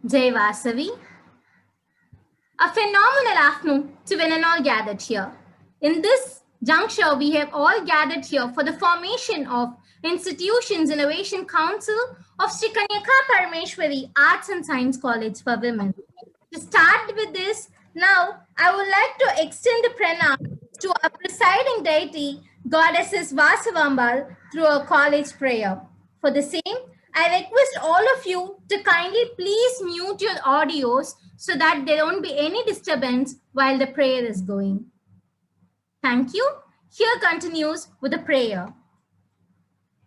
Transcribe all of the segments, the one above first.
Jai Vasavi. A phenomenal afternoon to when and all gathered here. In this juncture, we have all gathered here for the formation of Institutions Innovation Council of Sri Kanyaka Parameshwari Arts and Science College for Women. To start with this, now I would like to extend the pranam to our presiding deity, Goddesses Vasavambal, through a college prayer. For the same, I request all of you to kindly please mute your audios so that there won't be any disturbance while the prayer is going. Thank you. Here continues with the prayer.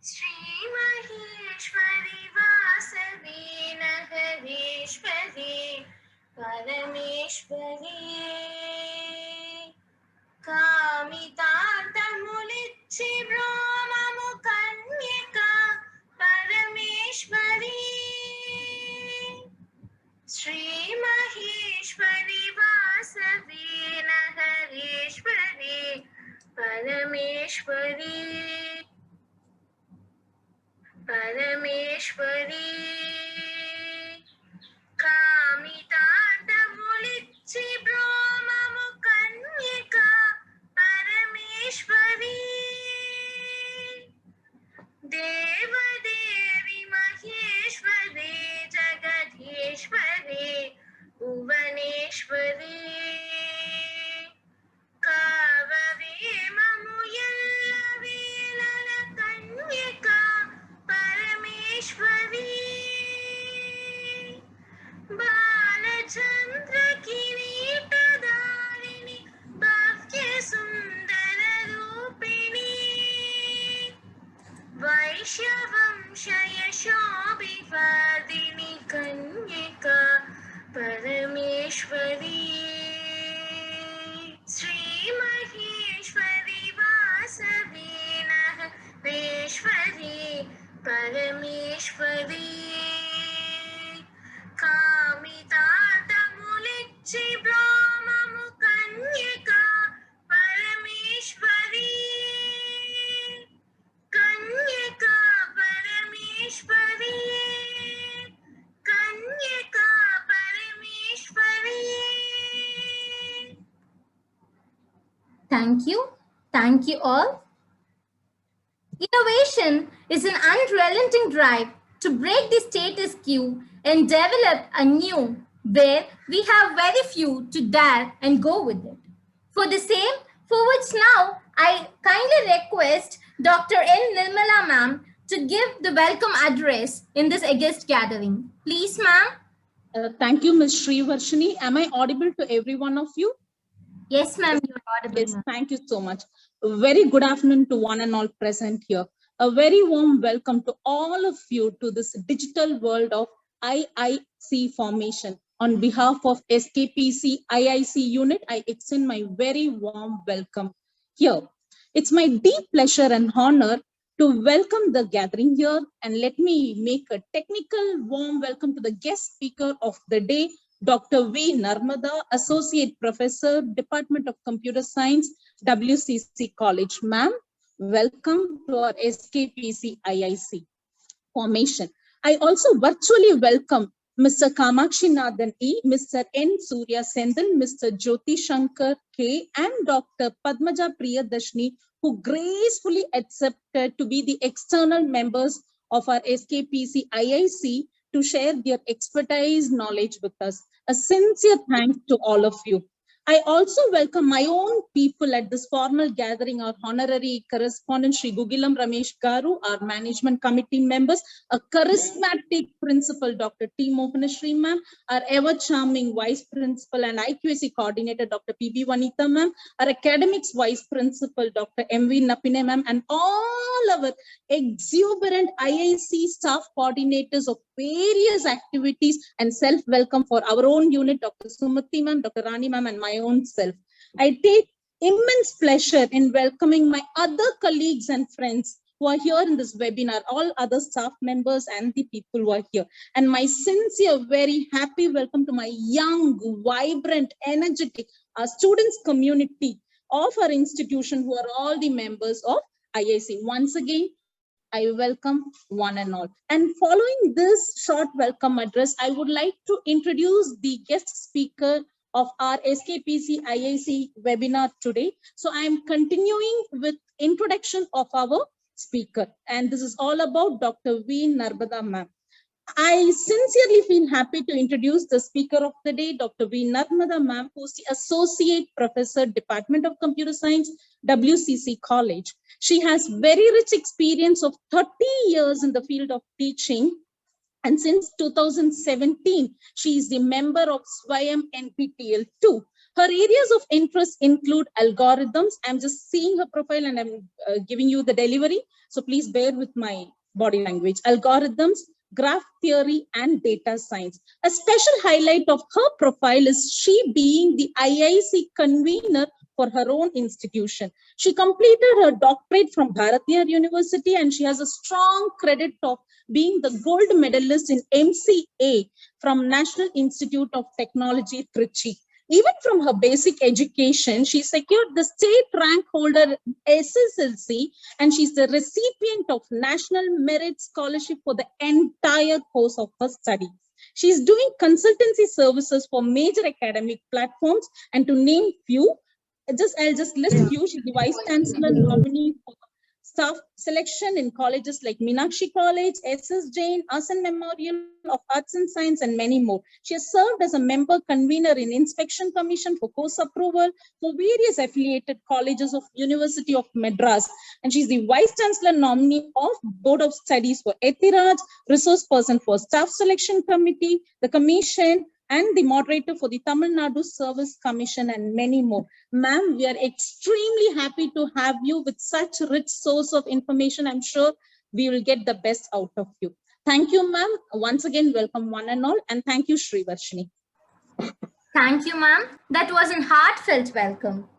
Shri Maheshwari Vasavi Nagareshwari Parameshwari Kamitantamulichi Brahmamu Kanyaka Parameshwari Shri Maheshwari Vasavi Nagareshwari Parameshwari Parameshwari Kamitantamulichi Brahmamu Kanyaka Parameshwari Devadevi Maheshwari Jagadheshwari Bhuvaneshwari Kavavemamuyallavelala Kanyaka Parameshwari Balachandra Kireetadarini Bhavya Sundara Rupini Vaishyavanshayashobhivadini Kanyaka Parameshwari Sri Maheshwari Vasavi Nagareshwari Parameshwari Kamitantamulichi Brahmamu Kanyaka Parameshwari Kanyaka Parameshwari Kanyaka Parameshwari. Thank you. Thank you all. Innovation is an unrelenting drive to break the status quo and develop a new where we have very few to dare and go with it. For the same, for which now I kindly request Dr. N. Nirmala ma'am to give the welcome address in this august gathering. Please, ma'am. Thank you, Ms. Srivarshini. Am I audible to every one of you? Yes, ma'am, you're audible. Yes, thank you so much. A very good afternoon to one and all present here. A very warm welcome to all of you to this digital world of IIC formation. On behalf of SKPC IIC unit, I extend my very warm welcome here. It's my deep pleasure and honor to welcome the gathering here, and let me make a technical warm welcome to the guest speaker of the day, Dr. V. Narmada, Associate Professor, Department of Computer Science, WCC College. Ma'am, welcome to our SKPC IIC formation. I also virtually welcome Mr. Kamakshi Nathan E, Mr. N. Surya Sendil, Mr. Jyoti Shankar K, and Dr. Padmaja Priyadashni, who gracefully accepted to be the external members of our SKPC IIC to share their expertise knowledge with us. A sincere thanks to all of you. I also welcome my own people at this formal gathering, our honorary correspondent, Shri Gugilam Ramesh Garu, our management committee members, a charismatic principal, Dr. T. Mohanashri ma'am, our ever-charming vice principal and IQAC coordinator, Dr. P.B. Vanitha ma'am, our academics vice principal, Dr. M.V. Napine ma'am, and all our exuberant IIC staff coordinators of various activities, and self-welcome for our own unit, Dr. Sumati ma'am, Dr. Rani ma'am, and my own self. I take immense pleasure in welcoming my other colleagues and friends who are here in this webinar, all other staff members and the people who are here. And my sincere, very happy welcome to my young, vibrant, energetic students community of our institution who are all the members of IIC. Once again, I welcome one and all. And following this short welcome address, I would like to introduce the guest speaker of our SKPC IIC webinar today. So I am continuing with introduction of our speaker. And this is all about Dr. V. Narbada ma'am. I sincerely feel happy to introduce the speaker of the day, Dr. V. Narmada ma'am, who's the Associate Professor, Department of Computer Science, WCC College. She has very rich experience of 30 years in the field of teaching. And since 2017, she is the member of Swayam NPTEL 2. Her areas of interest include algorithms. I'm just seeing her profile and I'm giving you the delivery. So please bear with my body language. Algorithms, graph theory, and data science. A special highlight of her profile is she being the IIC convener for her own institution. She completed her doctorate from Bharatiya University and she has a strong credit of being the gold medalist in MCA from National Institute of Technology, Trichy. Even from her basic education, she secured the state rank holder SSLC and she's the recipient of National Merit Scholarship for the entire course of her study. She's doing consultancy services for major academic platforms, and to name few, I'll just list few. She's the Vice Chancellor nominee for staff selection in colleges like Meenakshi College, SS Jain, Asan Memorial of Arts and Science, and many more. She has served as a member convener in Inspection Commission for course approval for various affiliated colleges of University of Madras. And she's the Vice Chancellor nominee of Board of Studies for Etiraj, resource person for Staff Selection Committee, the Commission, and the moderator for the Tamil Nadu Service Commission, and many more. Ma'am, we are extremely happy to have you with such rich source of information. I'm sure we will get the best out of you. Thank you, ma'am. Once again, welcome one and all. And thank you, Sri Varshini. Thank you, ma'am. That was a heartfelt welcome.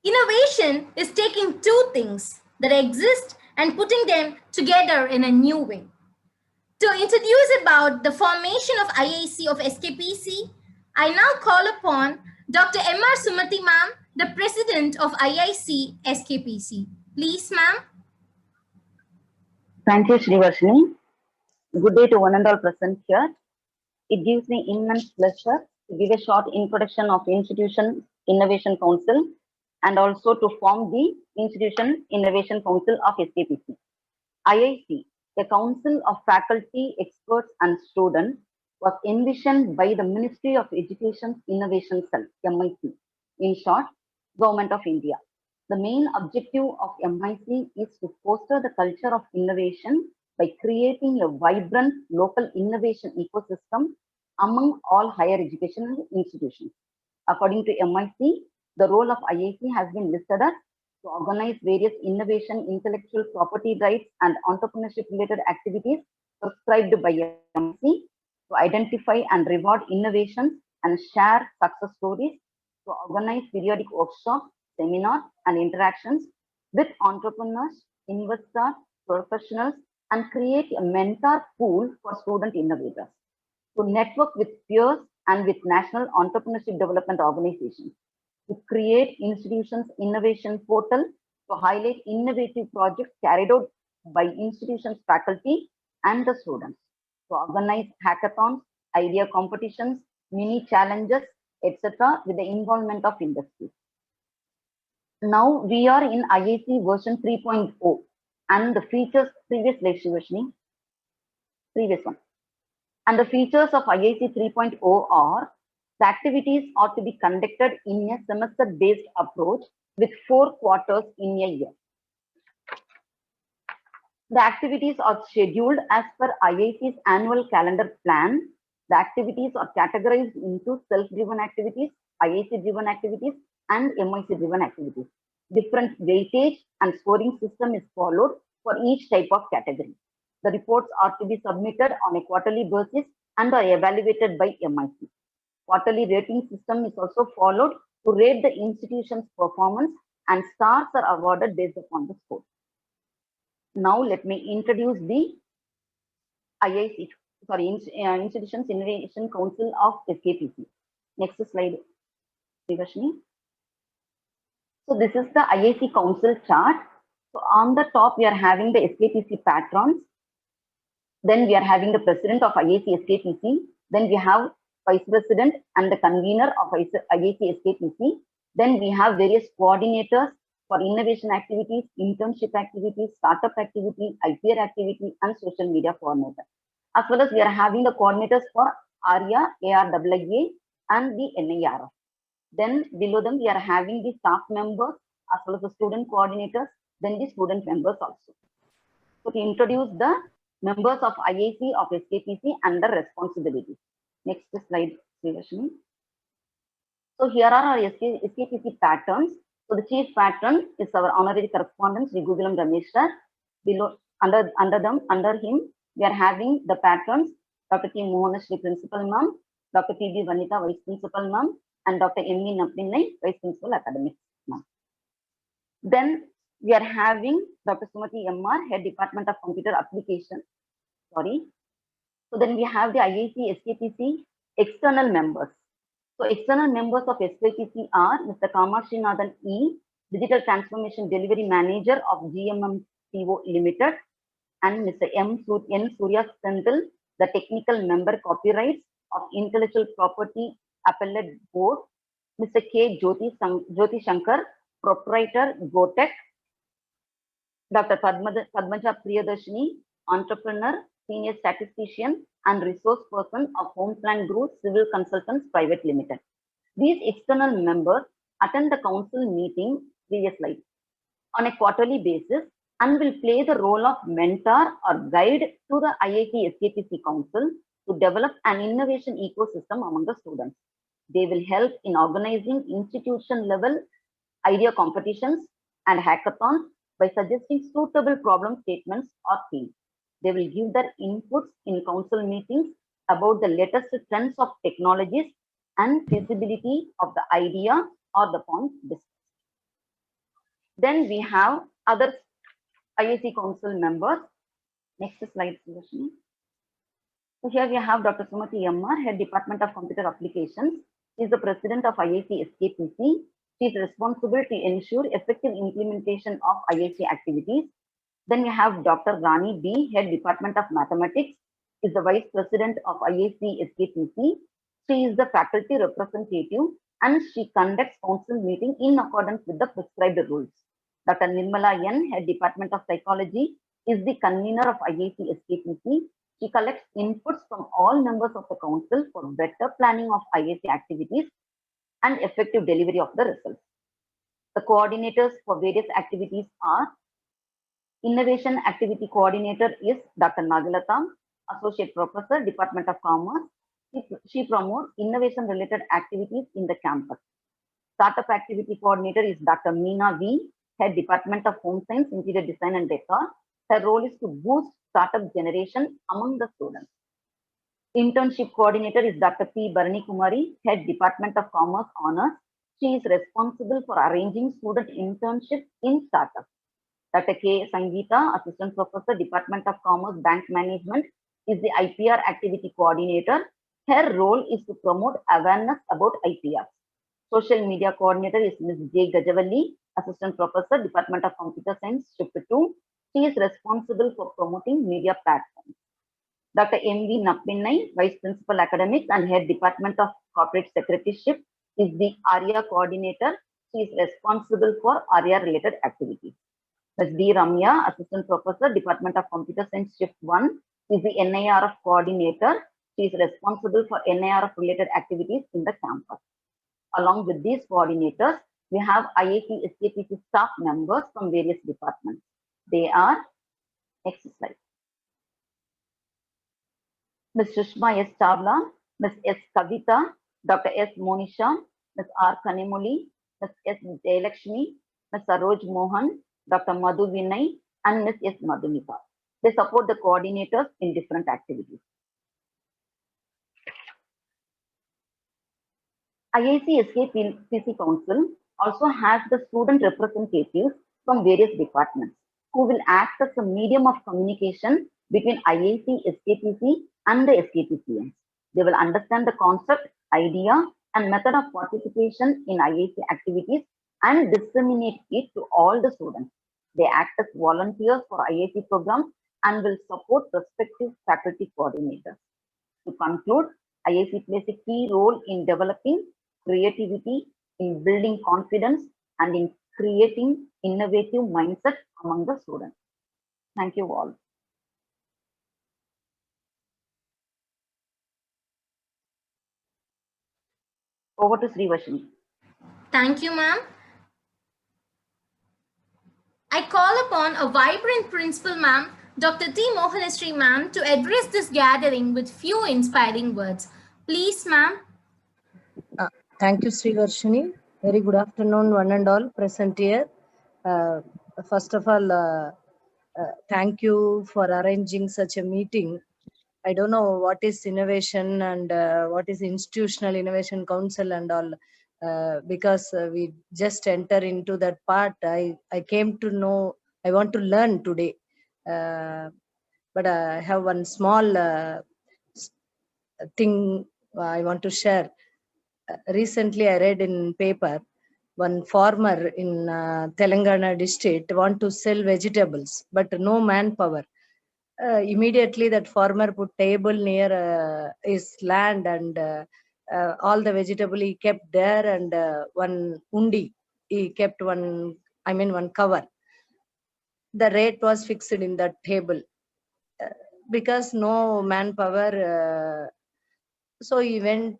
Innovation is taking two things that exist and putting them together in a new way. To introduce about the formation of IIC of SKPC, I now call upon Dr. M.R. Sumati ma'am, the President of IIC SKPC. Please, ma'am. Thank you, Srivarshini. Good day to one and all present here. It gives me immense pleasure to give a short introduction of Institution Innovation Council and also to form the Institution Innovation Council of SKPC. IIC, a council of faculty, experts, and students, was envisioned by the Ministry of Education's Innovation Cell, MIC, in short, Government of India. The main objective of MIC is to foster the culture of innovation by creating a vibrant local innovation ecosystem among all higher educational institutions. According to MIC, the role of IIC has been listed as to organize various innovation, intellectual property rights, and entrepreneurship-related activities prescribed by MIC, to identify and reward innovations and share success stories, to organize periodic workshops, seminars, and interactions with entrepreneurs, investors, professionals, and create a mentor pool for student innovators, to network with peers and with national entrepreneurship development organizations, to create institutions innovation portal to highlight innovative projects carried out by institutions faculty and the students, to organize hackathons, idea competitions, mini challenges, etc. with the involvement of industry. Now we are in IIC version 3.0 and the features previous one. And the features of IIC 3.0 are: the activities are to be conducted in a semester-based approach with 4 quarters in a year. The activities are scheduled as per IIC's annual calendar plan. The activities are categorized into self-driven activities, IIC-driven activities, and MIC-driven activities. Different weightage and scoring system is followed for each type of category. The reports are to be submitted on a quarterly basis and are evaluated by MIC. Quarterly rating system is also followed to rate the institution's performance, and stars are awarded based upon the score. Now let me introduce the IIC, Institutions Innovation Council of SKPC. Next slide, Srivashni. So this is the IIC Council chart. So on the top, we are having the SKTC patrons. Then we are having the president of IAC SKTC. Then we have vice president and the convener of IAC SKTC. Then we have various coordinators for innovation activities, internship activities, startup activity, IPR activity, and social media coordinator. As well as we are having the coordinators for ARIA, ARAA, and the NIRF. Then below them, we are having the staff members as well as the student coordinators, then the student members also. So to introduce the members of IAC of SKTC and the responsibilities. Next slide, Srivashni. So here are our SKTC patterns. So the chief patron is our honorary correspondent, Sri Gugulam Ramesh sir. Below, under him, we are having the patrons, Dr. T. Mohanashri, Principal Ma'am, Dr. P.B. Vanita, Vice Principal Ma'am, and Dr. M.V. Nappinai, Vice Principal Academics Ma'am. Then we are having Dr. Sumati M.R., Head Department of Computer Application. Sorry. So then we have the IAC SKTC external members. So external members of SKTC are Mr. Kamakshi Nathan E., Digital Transformation Delivery Manager of GMMCO Limited, and Mr. N. Surya Senthil, the Technical Member Copyrights of Intellectual Property Appellate Board, Mr. K. Jyoti Shankar, Proprietor GoTech, Dr. Padmaja Priyadarshini, Entrepreneur, Senior Statistician, and Resource Person of Home Plan Group Civil Consultants Private Limited. These external members attend the council meeting previously on a quarterly basis and will play the role of mentor or guide to the IAC SKTC Council to develop an innovation ecosystem among the students. They will help in organizing institution level idea competitions and hackathons by suggesting suitable problem statements or themes. They will give their inputs in council meetings about the latest trends of technologies and feasibility of the idea or the point discussed. Then we have other IAC council members. Next slide, Srivashni. So here we have Dr. Sumati M.R., Head Department of Computer Applications. She is the President of IAC SKTC. She is responsible to ensure effective implementation of IAC activities. Then we have Dr. Rani B., Head Department of Mathematics, is the Vice President of IAC SKTC. She is the faculty representative and she conducts council meeting in accordance with the prescribed rules. Dr. Nirmala N., Head Department of Psychology, is the convener of IAC SKTC. She collects inputs from all members of the council for better planning of IAC activities and effective delivery of the results. The coordinators for various activities are Innovation Activity Coordinator is Dr. Nagalata, Associate Professor, Department of Commerce. She promotes innovation-related activities in the campus. Startup Activity Coordinator is Dr. Meena V., Head Department of Home Science, Interior Design and Decor. Her role is to boost startup generation among the students. Internship Coordinator is Dr. P. Bharani Kumari, Head Department of Commerce Honors. She is responsible for arranging student internships in startups. Dr. K. Sangeeta, Assistant Professor, Department of Commerce Bank Management, is the IPR Activity Coordinator. Her role is to promote awareness about IPR. Social Media Coordinator is Ms. J. Gajavalli, Assistant Professor, Department of Computer Science, Shift 2. She is responsible for promoting media platforms. Dr. M.V. Nappinai, Vice Principal Academics and Head Department of Corporate Secretaryship, is the ARIA Coordinator. She is responsible for ARIA-related activities. Ms. D. Ramya, Assistant Professor, Department of Computer Science, Shift 1, is the NIRF Coordinator. She is responsible for NIRF-related activities in the campus. Along with these coordinators, we have IAC SKTC staff members from various departments. They are, next slide, Ms. Sushma S. Chawla, Ms. S. Kavita, Dr. S. Monisha, Ms. R. Kanemuli, Ms. S. Jayalakshmi, Ms. Saroj Mohan, Dr. Madhu Vinay, and Ms. S. Madhunika. They support the coordinators in different activities. IAC SKTC Council also has the student representatives from various departments who will act as a medium of communication between IAC SKTC and the SKTCans. They will understand the concept, idea, and method of participation in IAC activities and disseminate it to all the students. They act as volunteers for IAC programs and will support respective faculty coordinators. To conclude, IAC plays a key role in developing creativity, in building confidence, and in creating innovative mindset among the students. Thank you all. Over to Srivarshini. Thank you, ma'am. I call upon a vibrant principal, ma'am, Dr. T. Mohanasri, ma'am, to address this gathering with few inspiring words. Please, ma'am. Thank you, Srivarshini. Very good afternoon, one and all present here. First of all, thank you for arranging such a meeting. I don't know what is innovation and what is institutional innovation council and all, because we just enter into that part. I came to know, I want to learn today. But I have one small thing I want to share. Recently, I read in paper, one farmer in Telangana district want to sell vegetables, but no manpower. Immediately that farmer put table near his land and all the vegetable he kept there, and one undi he kept one cover. The rate was fixed in that table because no manpower. So he went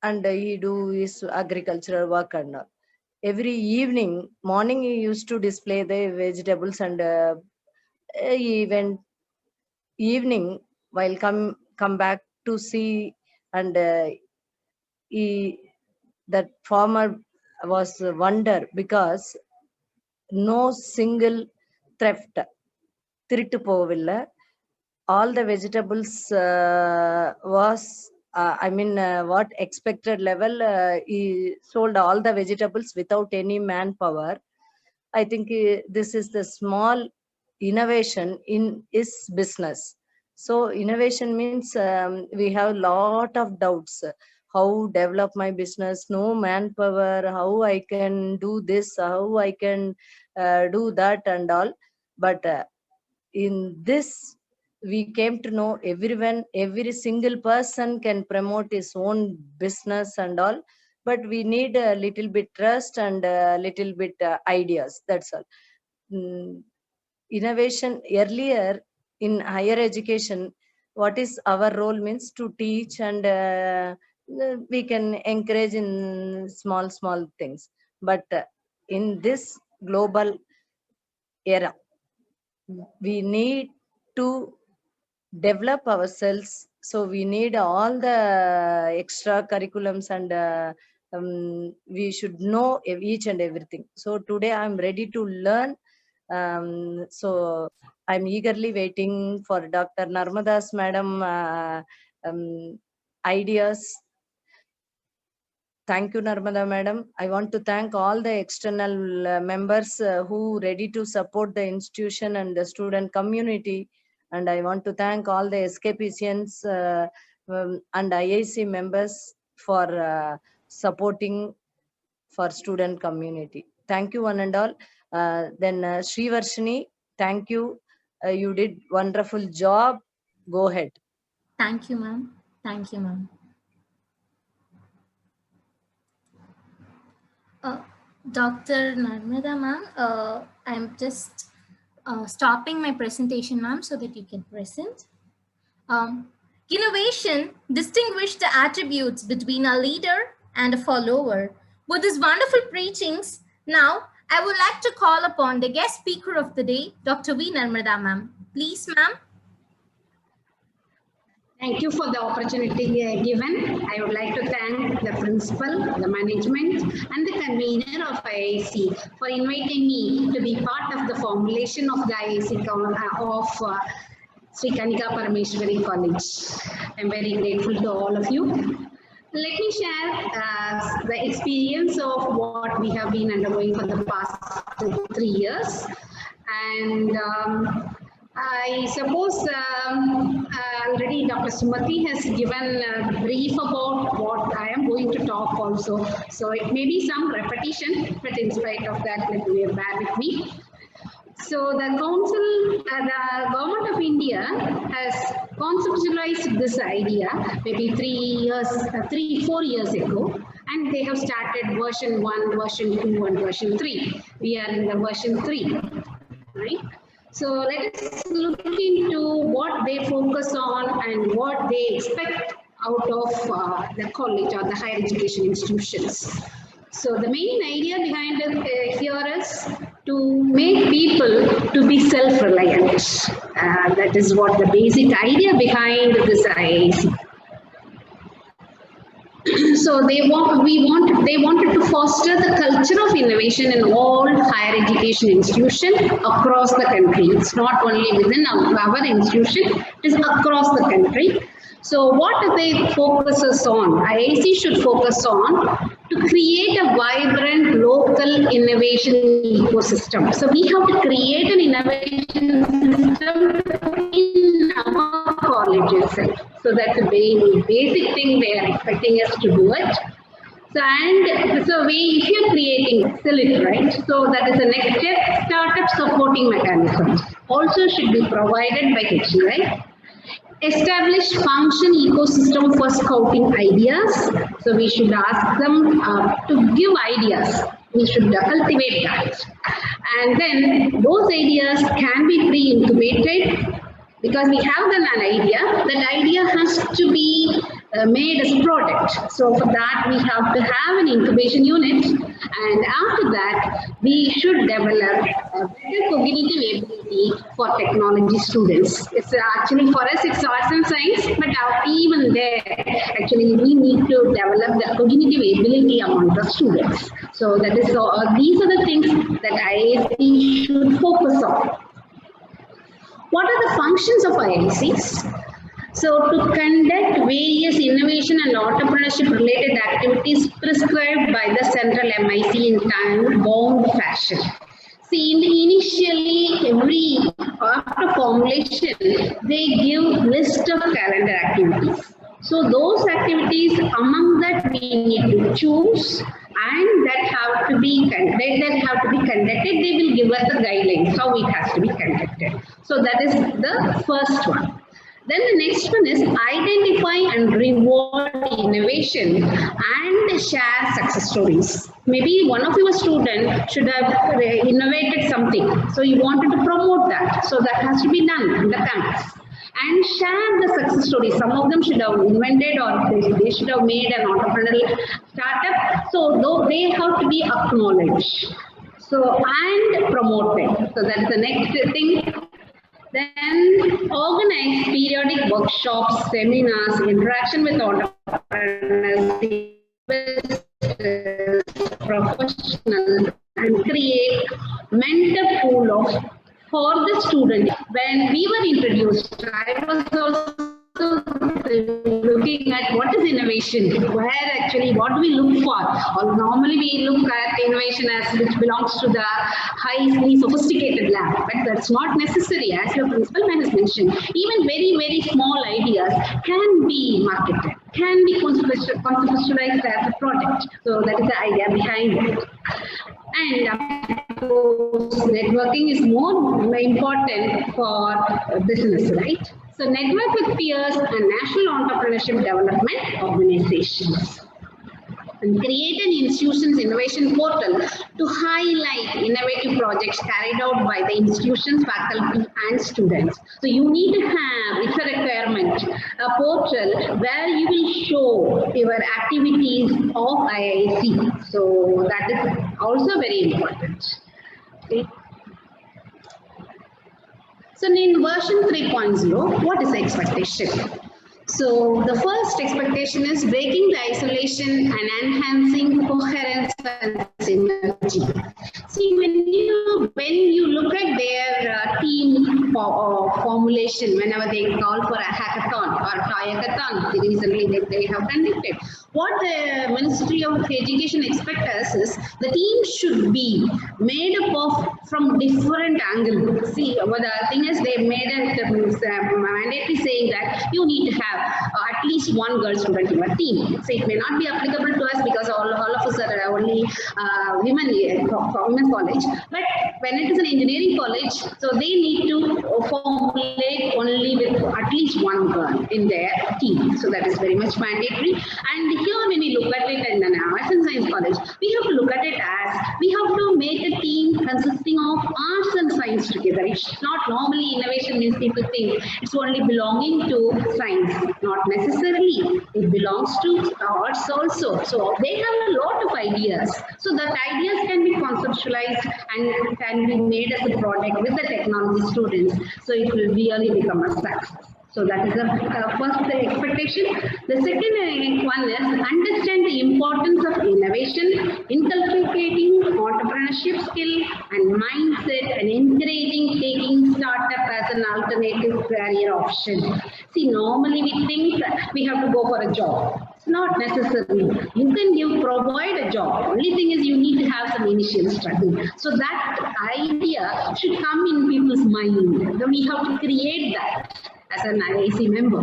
and he do his agricultural work and all. Every morning he used to display the vegetables, and he went evening while come back to see, and that farmer was wonder because no single theft, திருட்டு போவில்லை. All the vegetables was what expected level. He sold all the vegetables without any manpower. I think this is the small innovation in his business. So innovation means we have lot of doubts. How develop my business? No manpower. How I can do this? How I can do that and all. But in this, we came to know every single person can promote his own business and all, but we need a little bit trust and a little bit ideas. That's all. Innovation earlier in higher education, what is our role means to teach, and we can encourage in small things. But in this global era, we need to develop ourselves. So we need all the extra curriculums, and we should know each and everything. So today I'm ready to learn. So I'm eagerly waiting for Dr. Narmada's madam ideas. Thank you, Narmada madam. I want to thank all the external members who ready to support the institution and the student community. And I want to thank all the SKPCNs and IAC members for supporting for student community. Thank you, one and all. Then Srivarshini, thank you. You did wonderful job. Go ahead. Thank you, ma'am. Thank you, ma'am. Dr. Narmada, ma'am, I'm just stopping my presentation, ma'am, so that you can present. Innovation distinguish the attributes between a leader and a follower. With these wonderful preachings, now I would like to call upon the guest speaker of the day, Dr. V. Narmada, ma'am. Please, ma'am. Thank you for the opportunity given. I would like to thank the principal, the management, and the convener of IAC for inviting me to be part of the formulation of the IAC of Sri Kanika Parameshwari College. I'm very grateful to all of you. Let me share the experience of what we have been undergoing for the past 3 years. And I suppose already Dr. Sumati has given a brief about what I am going to talk also. So it may be some repetition, but in spite of that, let me bear with me. So the council, the government of India has conceptualized this idea maybe 4 years ago, and they have started version 1, version 2, and version 3. We are in the version 3, right? So let us look into what they focus on and what they expect out of the college or the higher education institutions. So the main idea behind it here is to make people to be self-reliant. That is what the basic idea behind this IISc. So they wanted to foster the culture of innovation in all higher education institutions across the country. It's not only within our institution, it is across the country. So what do they focus on? IISc should focus on to create a vibrant local innovation ecosystem. So we have to create an innovation system in our college itself. So that's a very basic thing they are expecting us to do it. So if you're creating Silit, right? So that is the next step. Startup supporting mechanisms also should be provided by HEI. Establish function ecosystem for scouting ideas. So we should ask them to give ideas. We should cultivate that. And then those ideas can be pre-incubated because we have an idea. That idea has to be made as a product. So for that, we have to have an incubation unit. And after that, we should develop a better cognitive ability for technology students. It's actually for us, it's arts and science, but even there, actually, we need to develop the cognitive ability among the students. So that is, these are the things that IISc should focus on. What are the functions of IIScs? So to conduct various innovation and entrepreneurship related activities prescribed by the central MIC in time-bound fashion. See, initially, after formulation, they give list of calendar activities. So those activities, among that we need to choose, and that have to be conducted. They will give us the guidelines how it has to be conducted. So that is the first one. Then the next one is identify and reward innovation and share success stories. Maybe one of your students should have innovated something. So you wanted to promote that. So that has to be done in the campus. And share the success stories. Some of them should have invented or they should have made an entrepreneurial startup. So they have to be acknowledged. So and promoted. So that's the next thing. Then organize periodic workshops, seminars, interaction with entrepreneurs, professionals, and create mentor pool for the student. When we were introduced, I was also looking at what is innovation, where actually what do we look for. Or normally we look at innovation as which belongs to the highly sophisticated lab, but that's not necessary. As your principal man has mentioned, even very, very small ideas can be marketed, can be conceptualized as a product. So that is the idea behind it. And networking is more important for business, right? So network with peers and national entrepreneurship development organizations. And create an institution's innovation portal to highlight innovative projects carried out by the institution's faculty and students. So you need to have, it's a requirement, a portal where you will show your activities of IISc. So that is also very important. Okay. So in version 3.0, what is the expectation? So the first expectation is breaking the isolation and enhancing coherence and synergy. See, when you look at their team formulation, whenever they call for a hackathon or toy-a-thon, recently they have conducted. What the Ministry of Education expects us is the team should be made up of from different angles. See, the thing is they made a mandatory saying that you need to have at least one girl student in your team. So it may not be applicable to us because all of us are only women women's college. But when it is an engineering college, so they need to formulate only with at least one girl in their team. So that is very much mandatory. And here when we look at it in an arts and science college, we have to look at it as we have to make a team consisting of arts and science together. It's not normally innovation means people think it's only belonging to science. Not necessarily. It belongs to arts also. So they have a lot of ideas. So that ideas can be conceptualized and can be made as a product with the technology students. So it will really become a success. So that is the first expectation. The second one is understand the importance of innovation, inculcating entrepreneurship skill and mindset, and encouraging taking startup as an alternative career option. See, normally we think we have to go for a job. It's not necessary. You can provide a job. Only thing is you need to have some initial struggle. So that idea should come in people's mind. Then we have to create that as an IIC member.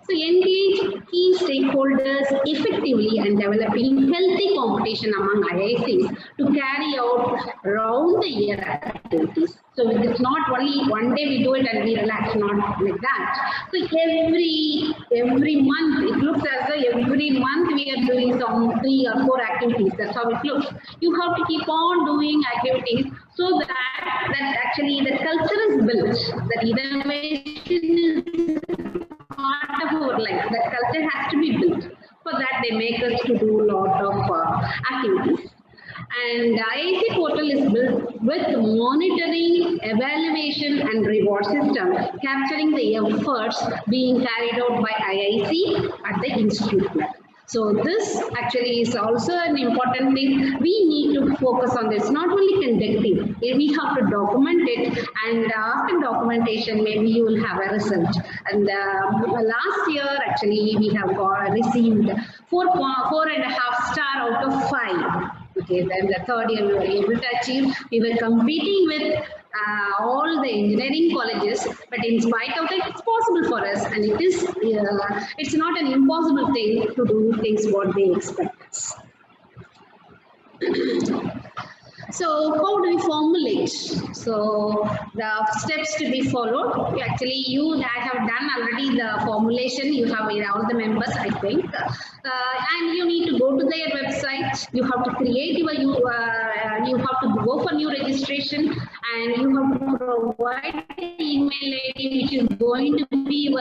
So engage key stakeholders effectively and developing healthy competition among IICs to carry out round the year activities. So it's not only one day we do it and we relax, not like that. So every month, it looks as though every month we are doing some 3 or 4 activities. That's how it looks. You have to keep on doing activities so that actually the culture is built, that innovation is part of our life. That culture has to be built. For that, they make us to do a lot of activities. And IIC portal is built with monitoring, evaluation, and reward system, capturing the efforts being carried out by IIC at the institute level. So this actually is also an important thing. We need to focus on this, not only conducting, we have to document it, and after documentation, maybe you will have a result. And last year, actually, we have received 4.5 star out of 5. Okay, then the third year we were able to achieve. We were competing with all the engineering colleges, but in spite of it, it's possible for us, and it is. It's not an impossible thing to do things what they expect us. So how do we formulate? So the steps to be followed. Actually, I have done already the formulation. You have all the members, I think, and you need to go to their website. You have to create your. You have to go for new registration, and you have to provide the email ID which is going to be your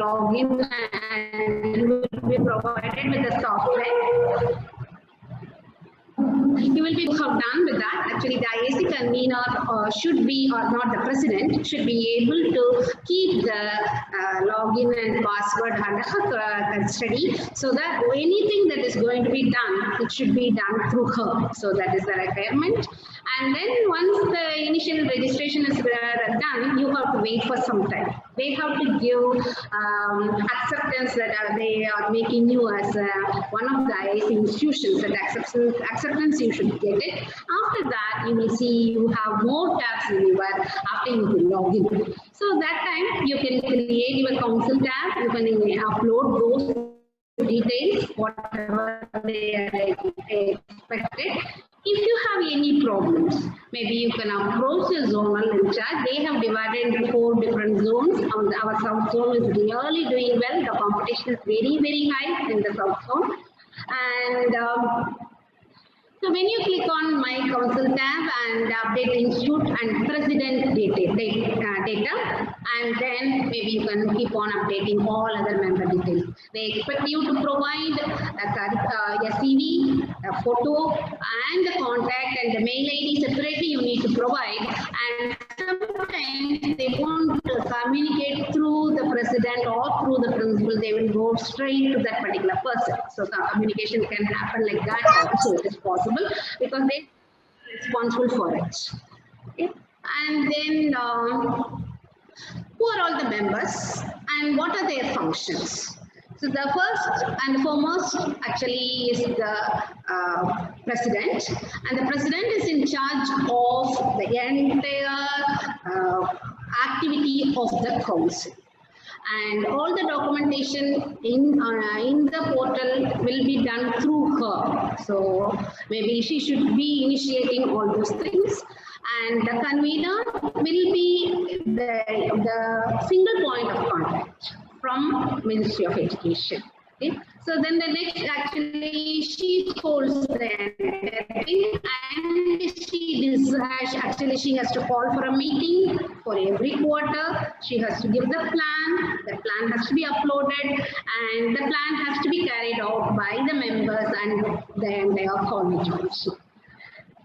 login, and you will be provided with the software. You will be have done with that. Actually, the IIC convener should be, or not the president, should be able to keep the login and password under her custody, so that anything that is going to be done, it should be done through her. So that is the requirement. And then once the initial registration is done, you have to wait for some time. They have to give acceptance that they are making you as one of the IIC institutions. That acceptance you should get it. After that, you will see you have more tabs anywhere after you will log in. So that time you can create your council tab. You can upload those details, whatever they are expected. If you have any problems, maybe you can approach the zonal in charge. They have divided into 4 different zones. Our south zone is really doing well. The competition is very, very high in the south zone. And so when you click on My Council tab and update institute and president data, and then maybe you can keep on updating all other member details. They expect you to provide a CV, a photo, and the contact and the mail ID separately you need to provide. And sometimes they want to communicate through the president or through the principal. They will go straight to that particular person. So the communication can happen like that also. It is possible because they are responsible for it. Okay. And then who are all the members and what are their functions? So the first and foremost actually is the president, and the president is in charge of the entire activity of the council. and all the documentation in the portal will be done through her. So maybe she should be initiating all those things, and the convener will be the single point of contact from Ministry of Education. Okay. So then the next, actually she holds the entire thing, and she has to call for a meeting for every quarter. She has to give the plan has to be uploaded, and the plan has to be carried out by the members and the entire college also.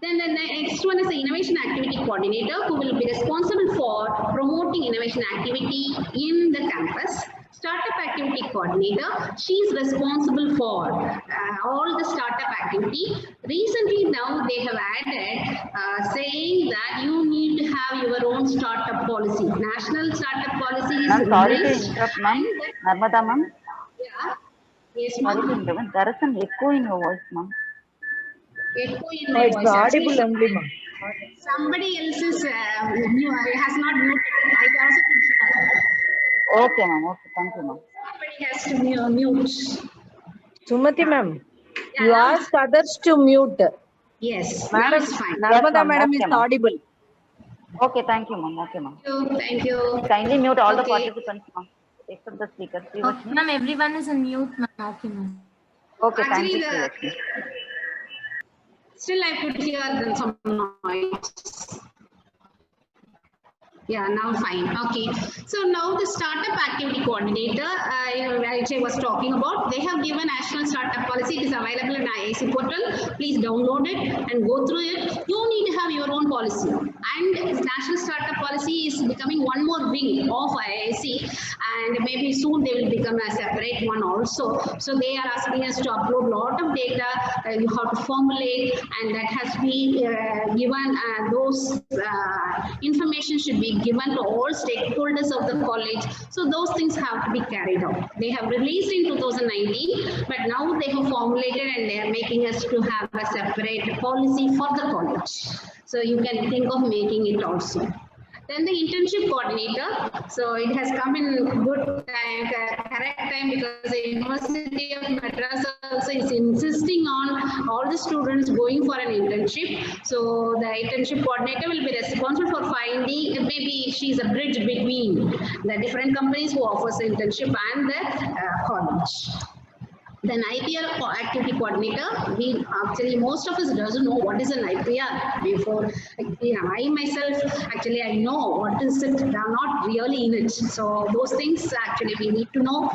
Then the next one is the Innovation Activity Coordinator, who will be responsible for promoting innovation activity in the campus. Startup Activity Coordinator, she is responsible for all the startup activity. Recently now they have added saying that you need to have your own startup policy. National startup policy is Ma'am, sorry to released. interrupt, ma'am. Narmada, ma'am. Yeah. Yes, Sorry to ma'am. interrupt. There is an echo in your voice, ma'am. Echo in No, my it's voice. Actually, audible only, ma'am. somebody else is has not muted. I also could hear. Okay, ma'am. Okay, thank you, ma'am. Somebody has to mute. Sumati ma'am, Yeah, you now- ask others to mute. Yes, now Madam, it's fine. Narmada ma'am. madam is Okay, ma'am. audible. Okay, thank you, ma'am. Okay, ma'am. Thank you. Kindly mute all the Okay. participants, ma'am, except the speaker. Srivarshini. Ma'am, everyone is on mute, ma'am. Okay, ma'am. Okay, thank Actually, you, Srivarshini. still I could hear some noise. Yeah, now fine. Okay. So now the Startup Activity Coordinator, which I was talking about, they have given National Startup Policy. It is available in IIC portal. Please download it and go through it. You need to have your own policy. And National Startup Policy is becoming one more wing of IIC, and maybe soon they will become a separate one also. So they are asking us to upload a lot of data. You have to formulate, and that has to be given. Those information should be given to all stakeholders of the college. So those things have to be carried out. They have released in 2019, but now they have formulated and they are making us to have a separate policy for the college. So you can think of making it also. Then the internship coordinator. So it has come in good time, correct time, because the University of Madras also is insisting on all the students going for an internship. So the internship coordinator will be responsible for finding, maybe she's a bridge between the different companies who offers internship and the college. Then IPR activity coordinator, we actually, most of us doesn't know what is an IPR before. I myself, actually, I know what is it, I'm not really in it. So those things actually we need to know.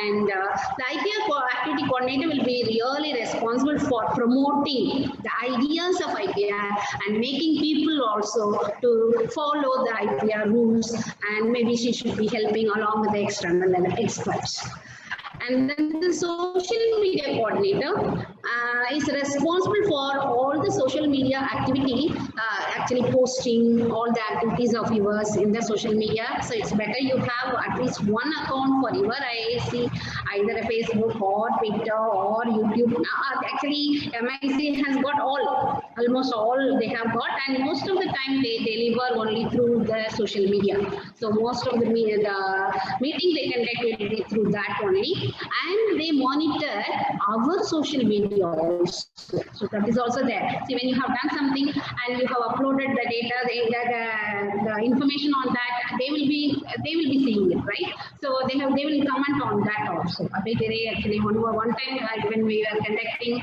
And the IPR activity coordinator will be really responsible for promoting the ideas of IPR and making people also to follow the IPR rules, and maybe she should be helping along with the external experts. And then the social media coordinator is responsible for all the social media activity, actually posting all the activities of yours in the social media. So it's better you have at least one account for your IIC, either a Facebook or Twitter or YouTube. Actually, MIC has got almost all they have got, and most of the time they deliver only through the social media. So most of the meeting they conduct will be through that only. And they monitor our social media also. So that is also there. See, when you have done something and you have uploaded the data, the information on that, they will be seeing it, right? So they will comment on that also. Actually, one time when we were conducting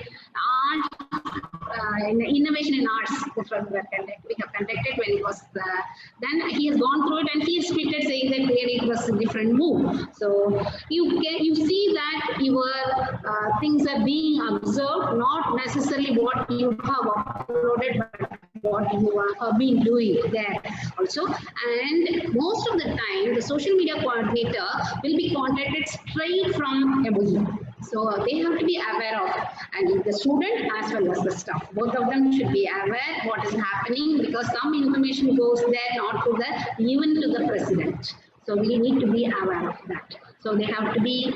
innovation in arts, that's what we have conducted when it was then he has gone through it and he has tweeted saying that really it was a different move. So you see that your things are being observed, not necessarily what you have uploaded, but what you have been doing there also. And most of the time the social media coordinator will be contacted straight from MOE. So they have to be aware of, and the student as well as the staff, both of them should be aware what is happening, because some information goes there not to the, even to the president. So we need to be aware of that. So they have to be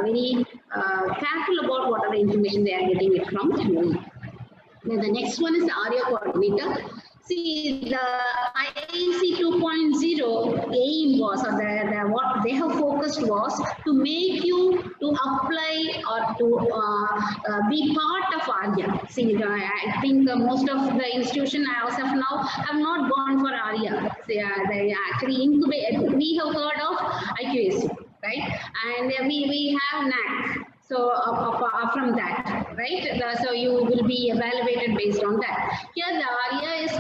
very careful about whatever information they are getting it from MOE. Then the next one is the ARIA coordinator. See, the IIC 2.0 aim was, or what they have focused was to make you to apply or to be part of ARIA. See, I think most of the institution as of now have not gone for ARIA. They actually incubate. We have heard of IQAC, right? And we have NAC. So from that, right? So you will be evaluated based on that. Here the ARIA is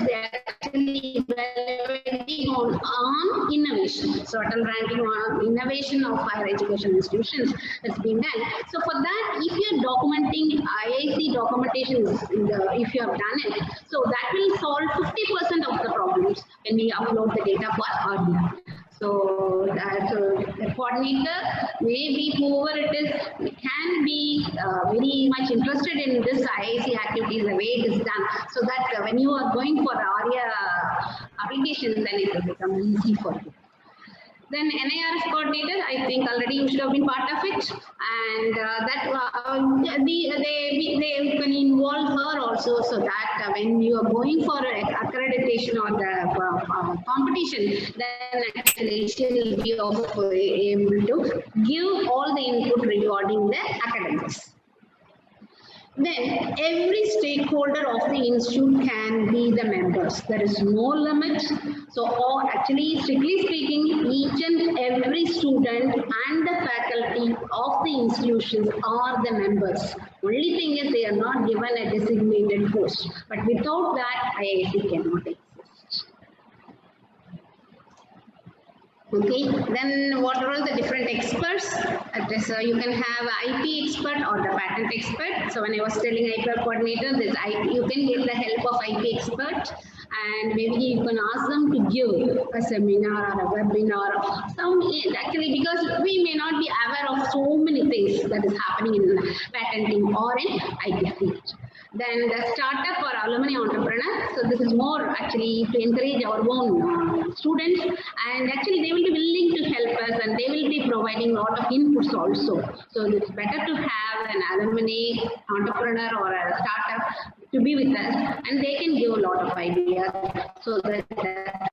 actually evaluating on innovation. So total ranking on innovation of higher education institutions has been done. So for that, if you are documenting IIC documentation, if you have done it, so that will solve 50% of the problems when we upload the data for ARIA. So the coordinator, maybe whoever it is, can be very much interested in this IIC activities, the way it is done, so that when you are going for ARIA applications, then it will become easy for you. Then NIRF coordinator, I think already you should have been part of it, and they can involve her also, so that when you are going for accreditation or the competition, then actually she will be able to give all the input regarding the academics. Then every stakeholder of the institute can be the members. There is no limit. So actually, strictly speaking, each and every student and the faculty of the institutions are the members. Only thing is they are not given a designated post. But without that, IIC cannot exist. Okay, then what are all the different experts? So you can have IP expert or the patent expert. So when I was telling IP coordinator, this IP, you can get the help of IP expert, and maybe you can ask them to give a seminar or a webinar or some, actually, because we may not be aware of so many things that is happening in patenting or in IP field. Then the startup or alumni entrepreneur. So this is more actually to encourage our own students, and actually they will be willing to help us, and they will be providing a lot of inputs also. So it's better to have an alumni entrepreneur or a startup to be with us, and they can give a lot of ideas, so that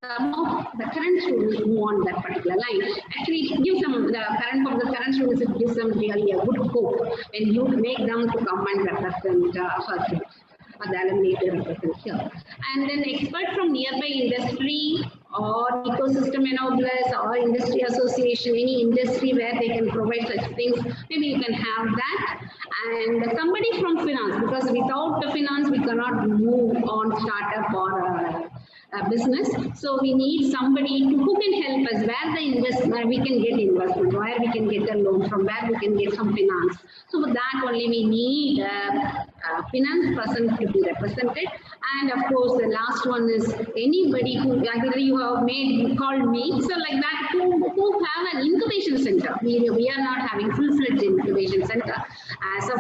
some of the current students move on that particular line. Actually, it gives them the current students, it gives them really a good hope when you make them to come and represent first, or the alumni to represent here. And then expert from nearby industry or ecosystem enablers or industry association, any industry where they can provide such things, maybe you can have that. And somebody from finance, because without the finance, we cannot move on startup or business. So we need somebody who can help us, where we can get investment, where we can get a loan from, where we can get some finance. So for that only we need a finance person to be represented. And of course, the last one is anybody who either you have called me, so like that, who have an incubation center. We are not having full-fledged incubation center. As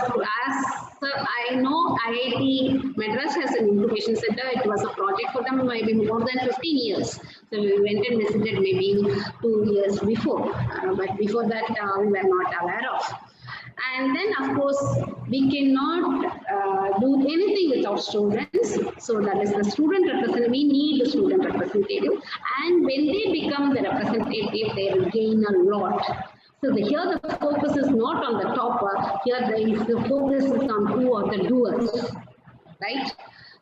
I know, IIT Madras has an incubation center. It was a project for them maybe more than 15 years. So we went and visited maybe 2 years before, but before that we were not aware of. And then, of course, we cannot do anything without students. So that is the student representative. We need the student representative. And when they become the representative, they will gain a lot. So here the focus is not on the topper. Here the focus is on who are the doers, right?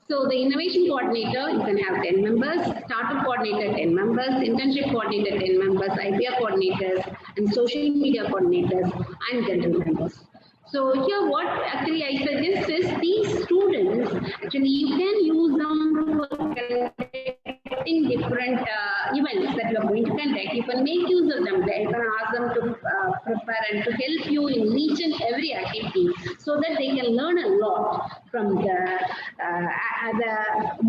So the innovation coordinator, you can have 10 members, startup coordinator 10 members, internship coordinator 10 members, IPR coordinators, and social media coordinators, and general members. So here what actually I suggest is these students, actually you can use them for conducting different events that you are going to conduct. You can make use of them. You can ask them to prepare and to help you in each and every activity, so that they can learn a lot from the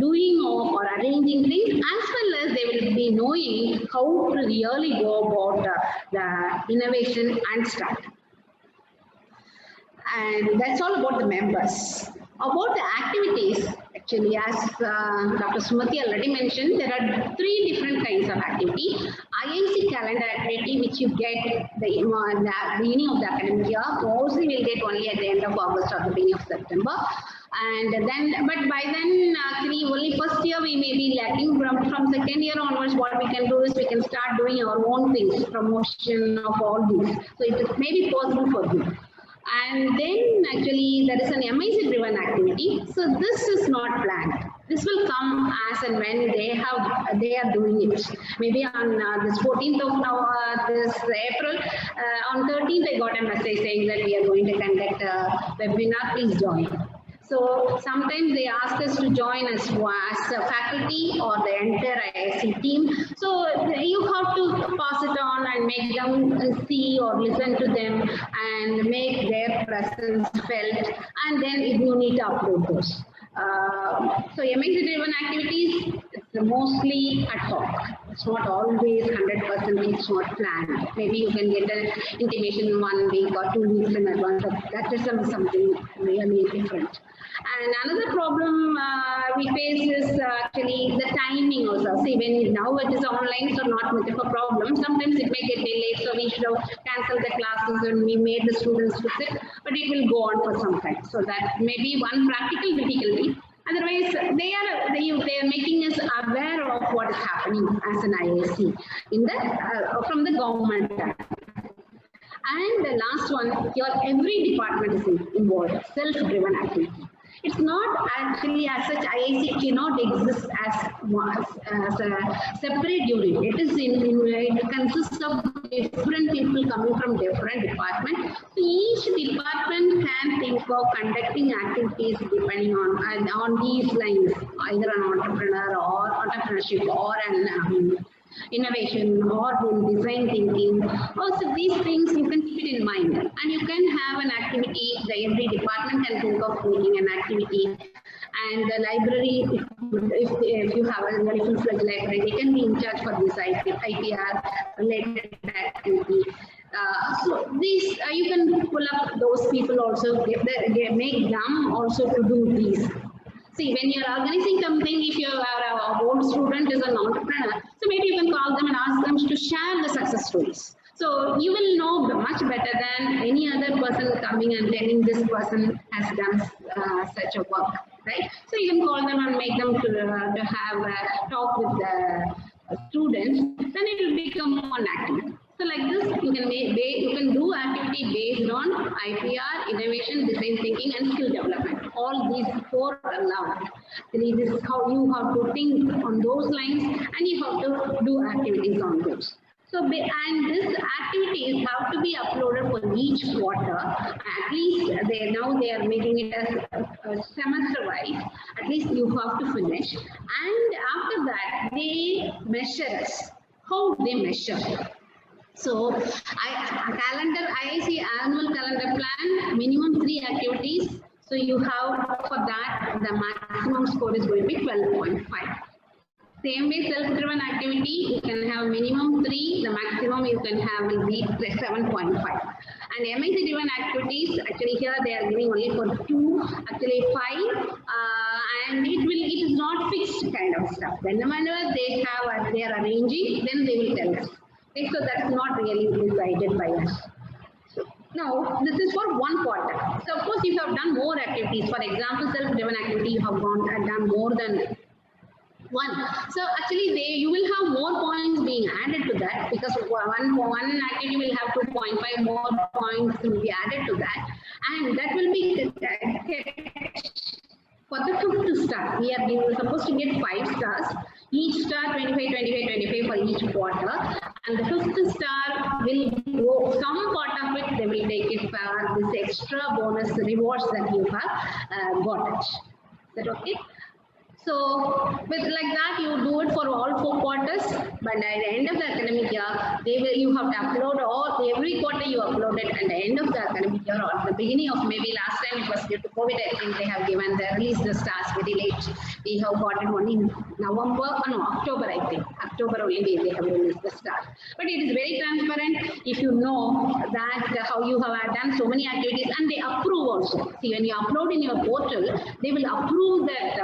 doing of or arranging things, as well as they will be knowing how to really go about the innovation and start. And that's all about the members. About the activities, actually, as Dr. Sumati already mentioned, there are 3 different kinds of activity. IIC calendar activity, which you get the beginning of the academic year, mostly will get only at the end of August or the beginning of September. And then, but by then, actually, only first year we may be lacking. From second year onwards, what we can do is we can start doing our own things, promotion of all these. So it may be possible for you. And then actually there is an MIC driven activity. So this is not planned. This will come as and when they are doing it. Maybe on this 14th of now, this April, on 13th I got a message saying that we are going to conduct a webinar, please join. So sometimes they ask us to join as a faculty or the entire IISc team. So you have to pass it on and make them see or listen to them and make their presence felt, and then you need to upload those. So MIC driven activities, it's mostly ad hoc. It's not always 100%, it's not planned. Maybe you can get an intimation 1 week or 2 weeks in advance. That is something really different. And another problem we face is actually the timing also. See, when now it is online, so not much of a problem. Sometimes it may get delayed, so we should have canceled the classes and we made the students to sit, but it will go on for some time. So that may be one practical difficulty. Otherwise, they are making us aware of what is happening as an IISc in the from the government. And the last one, every department is involved, self-driven activity. It's not actually as such, IISc cannot exist as a separate unit. It is it consists of different people coming from different departments. So each department can think of conducting activities depending on these lines, either an entrepreneur or entrepreneurship or an innovation or in design thinking. Also these things you can keep it in mind, and you can have an activity. Every department can think of making an activity, and the library, if you have a very full-fledged library, they can be in charge for this IPR related activity. So these you can pull up those people also, make them also to do these. See, when you're organizing something, if you are a old student is an entrepreneur, so maybe you can call them and ask them to share the success stories. So you will know much better than any other person coming and telling this person has done such a work, right? So you can call them and make them to have a talk with the students, then it will become one activity. So like this, you can do activity based on IPR, innovation, design thinking, and skill development. All these 4 are allowed. This is how you have to think on those lines, and you have to do activities on those. So, and these activities have to be uploaded for each quarter. At least they are making it as semester wise. At least you have to finish. And after that, they measure us. How they measure? So, IISc annual calendar plan, minimum 3 activities. So you have for that, the maximum score is going to be 12.5. Same way, self-driven activity, you can have minimum 3, the maximum you can have will be 7.5. And MIC-driven activities, actually here they are giving only for 2, actually 5, and it is not fixed kind of stuff. Whenever they are arranging, then they will tell us. Okay, so that's not really decided by us. Now, this is for 1 quarter. So, of course, if you have done more activities, for example, self-driven activity, you have done more than 1. So, actually, you will have more points being added to that, because one activity will have 2.5 more points will be added to that, and that will be for the 5th star. We are supposed to get 5 stars. Each star 25, 25, 25 for each quarter, and the 5th star will go, some part of it they will take it for this extra bonus rewards that you have got. Is that okay? So with like that, you do it for all 4 quarters, but at the end of the academic year, you have to upload every quarter you upload it, and the end of the academic year or the beginning of, maybe last time it was due to COVID, I think they have released the stars very late. We have got it only in October, I think. October only they have released the stars. But it is very transparent if you know that how you have done so many activities, and they approve also. See, when you upload in your portal, they will approve that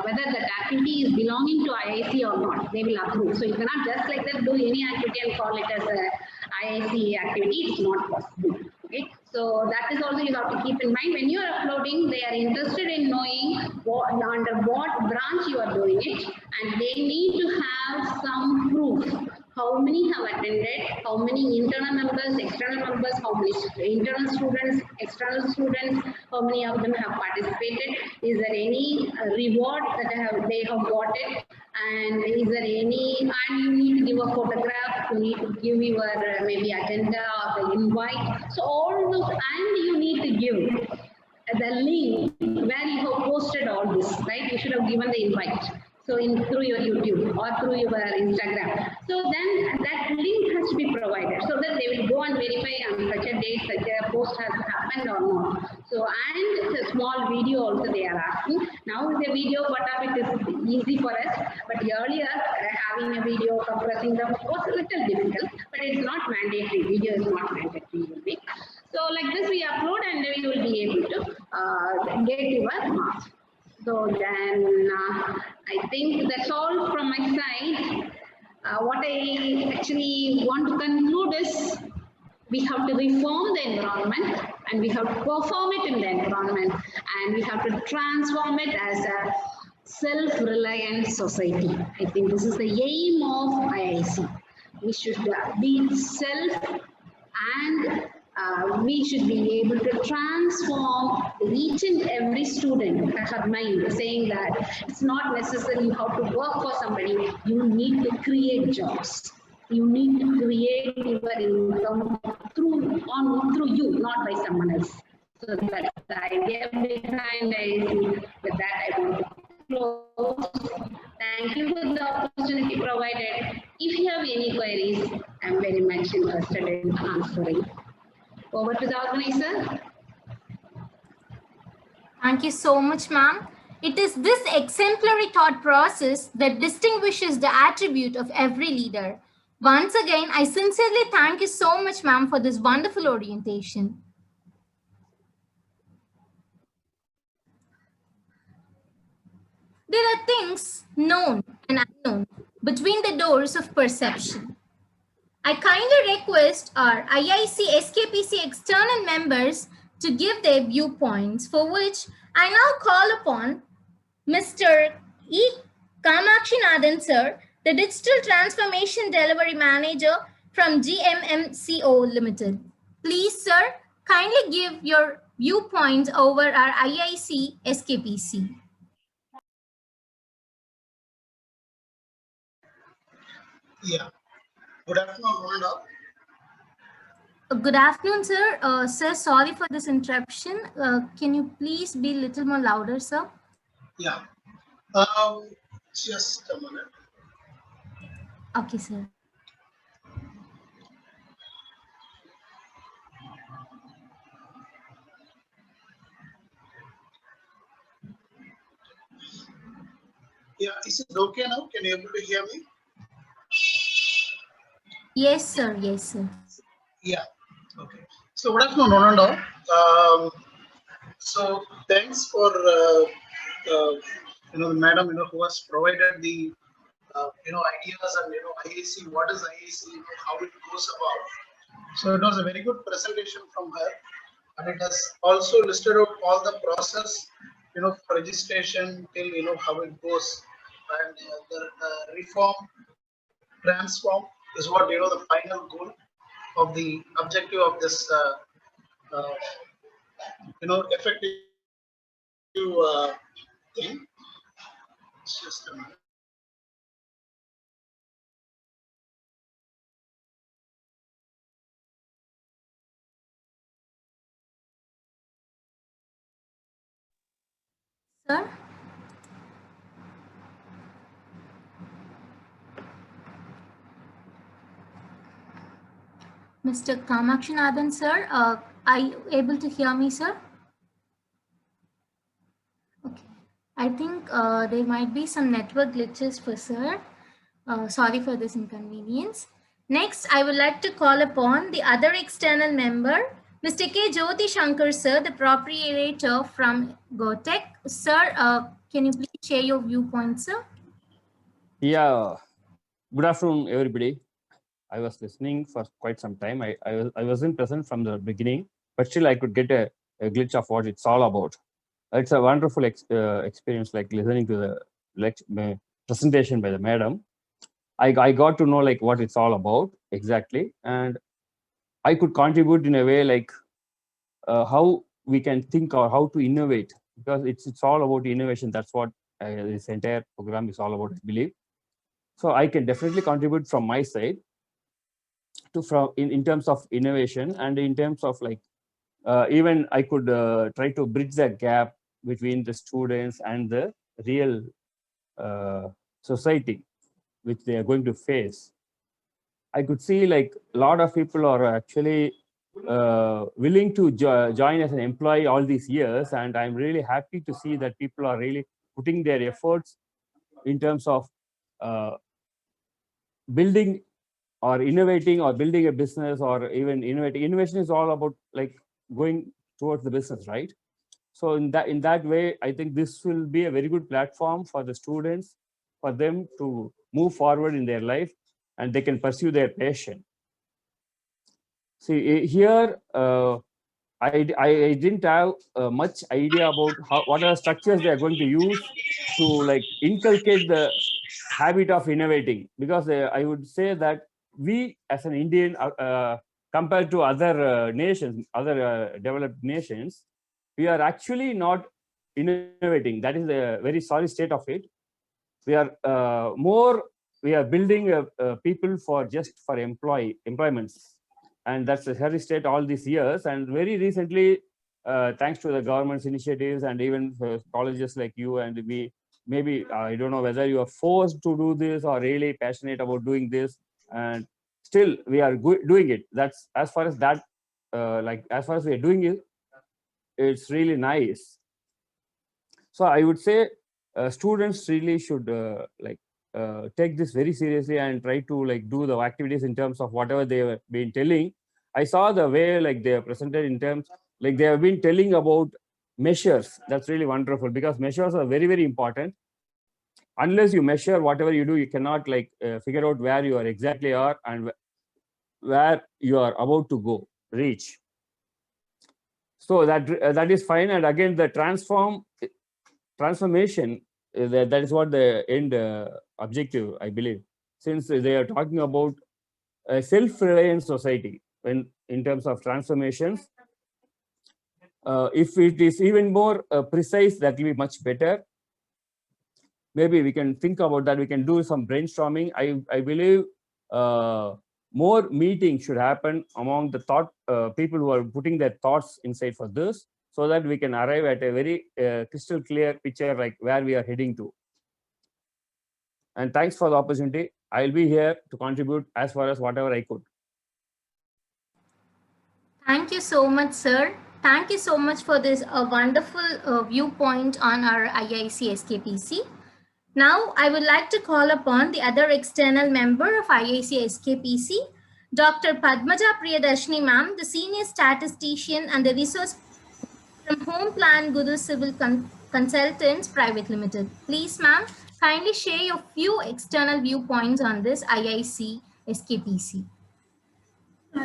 whether that activity is belonging to IISc or not. They will approve. So you cannot just like that do any activity and call it as a IISc activity. It's not possible. Okay, so that is also you have to keep in mind when you are uploading. They are interested in knowing what under what branch you are doing it, and they need to have some proof. How many have attended? How many internal members, external members? How many internal students, external students? How many of them have participated? Is there any reward that they have got it? And is there any? And you need to give a photograph. You need to give your maybe agenda or the invite. So all those, and you need to give the link where you have posted all this, right? You should have given the invite. So through your YouTube or through your Instagram. So then that link has to be provided so that they will go and verify on such a date, such a post has happened or not. So, and a small video also they are asking. Now the video part of it is easy for us, but earlier having a video compressing them was a little difficult, but it's not mandatory. Video is not mandatory. So like this we upload and we will be able to get your marks. So then I think that's all from my side. What I actually want to conclude is we have to reform the environment and we have to perform it in the environment and we have to transform it as a self-reliant society. I think this is the aim of IIC. We should be self and we should be able to transform each and every student. I have mind saying that it's not necessary you have to work for somebody. You need to create jobs. You need to create your income through you, not by someone else. So that's the idea behind IIC. With that, I want to close. Thank you for the opportunity provided. If you have any queries, I'm very much interested in answering. Over to the organizer. Thank you so much, ma'am. It is this exemplary thought process that distinguishes the attribute of every leader. Once again, I sincerely thank you so much, ma'am, for this wonderful orientation. There are things known and unknown between the doors of perception. I kindly request our IIC SKPC external members to give their viewpoints, for which I now call upon Mr. E. Kamakshi Nathan, sir, the Digital Transformation Delivery Manager from GMMCO Limited. Please, sir, kindly give your viewpoints over our IIC SKPC. Yeah. Good afternoon, one and all. Good afternoon, sir. Sir, sorry for this interruption. Can you please be a little more louder, sir? Yeah. Just a minute. Okay, sir. Yeah, is it okay now? Can you able to hear me? Yes, sir. Yes, sir. Yeah. Okay. So good afternoon, one and all. So thanks for the madam who has provided the ideas and IIC, what is IIC, how it goes about. So it was a very good presentation from her, and it has also listed out all the process for registration till how it goes, and the reform, transform is what the final goal of the objective of this effective thing. It's just a minute. Sir? Mr. Kamakshi Nathan, sir, are you able to hear me, sir? Okay. I think there might be some network glitches for sir. Sorry for this inconvenience. Next, I would like to call upon the other external member, Mr. K. Jyoti Shankar, sir, the proprietor from GoTech. Sir, can you please share your viewpoint, sir? Yeah, good afternoon, everybody. I was listening for quite some time. I wasn't present from the beginning. but still I could get a glitch of what it's all about. It's a wonderful experience, like listening to the presentation by the madam. I got to know like what it's all about exactly, and I could contribute in a way like how we can think or how to innovate, because it's all about innovation. That's what this entire program is all about, I believe. So I can definitely contribute from my side to in terms of innovation, and in terms of like even I could try to bridge that gap between the students and the real society which they are going to face. I could see like a lot of people are actually willing to join as an employee all these years, and I'm really happy to see that people are really putting their efforts in terms of building or innovating or building a business, or even innovating. Innovation is all about like going towards the business, right? So in that way, I think this will be a very good platform for the students, for them to move forward in their life, and they can pursue their passion. See, here I didn't have much idea about what are the structures they are going to use to like inculcate the habit of innovating, because I would say that we as an Indian, compared to other nations, other developed nations, we are actually not innovating. That is a very sorry state of it. We are we are building people for just for employments, and that's a hairy state all these years. And very recently, thanks to the government's initiatives and even colleges like you and me, maybe I don't know whether you are forced to do this or really passionate about doing this, and still we are doing it. That's as far as that, as far as we are doing it, it's really nice. So I would say students really should take this very seriously and try to like do the activities in terms of whatever they have been telling. I saw the way like they are presented in terms like they have been telling about measures. That's really wonderful, because measures are very, very important. Unless you measure whatever you do, you cannot like figure out where you are exactly are and where you are about to go reach. So that is fine. And again, the transformation, that is what the end objective, I believe, since they are talking about a self-reliant society when in terms of transformations. If it is even more precise, that will be much better. Maybe we can think about that. We can do some brainstorming. I believe more meetings should happen among the people who are putting their thoughts inside for this, so that we can arrive at a very crystal clear picture like where we are heading to. And thanks for the opportunity. I'll be here to contribute as far as whatever I could. Thank you so much, sir. Thank you so much for this wonderful viewpoint on our IIC SKPC. Now, I would like to call upon the other external member of IIC SKPC, Dr. Padmaja Priyadarshini ma'am, the senior statistician and the resource from Home Plan Guru Civil Consultants Private Limited. Please, ma'am, kindly share your few external viewpoints on this IIC SKPC.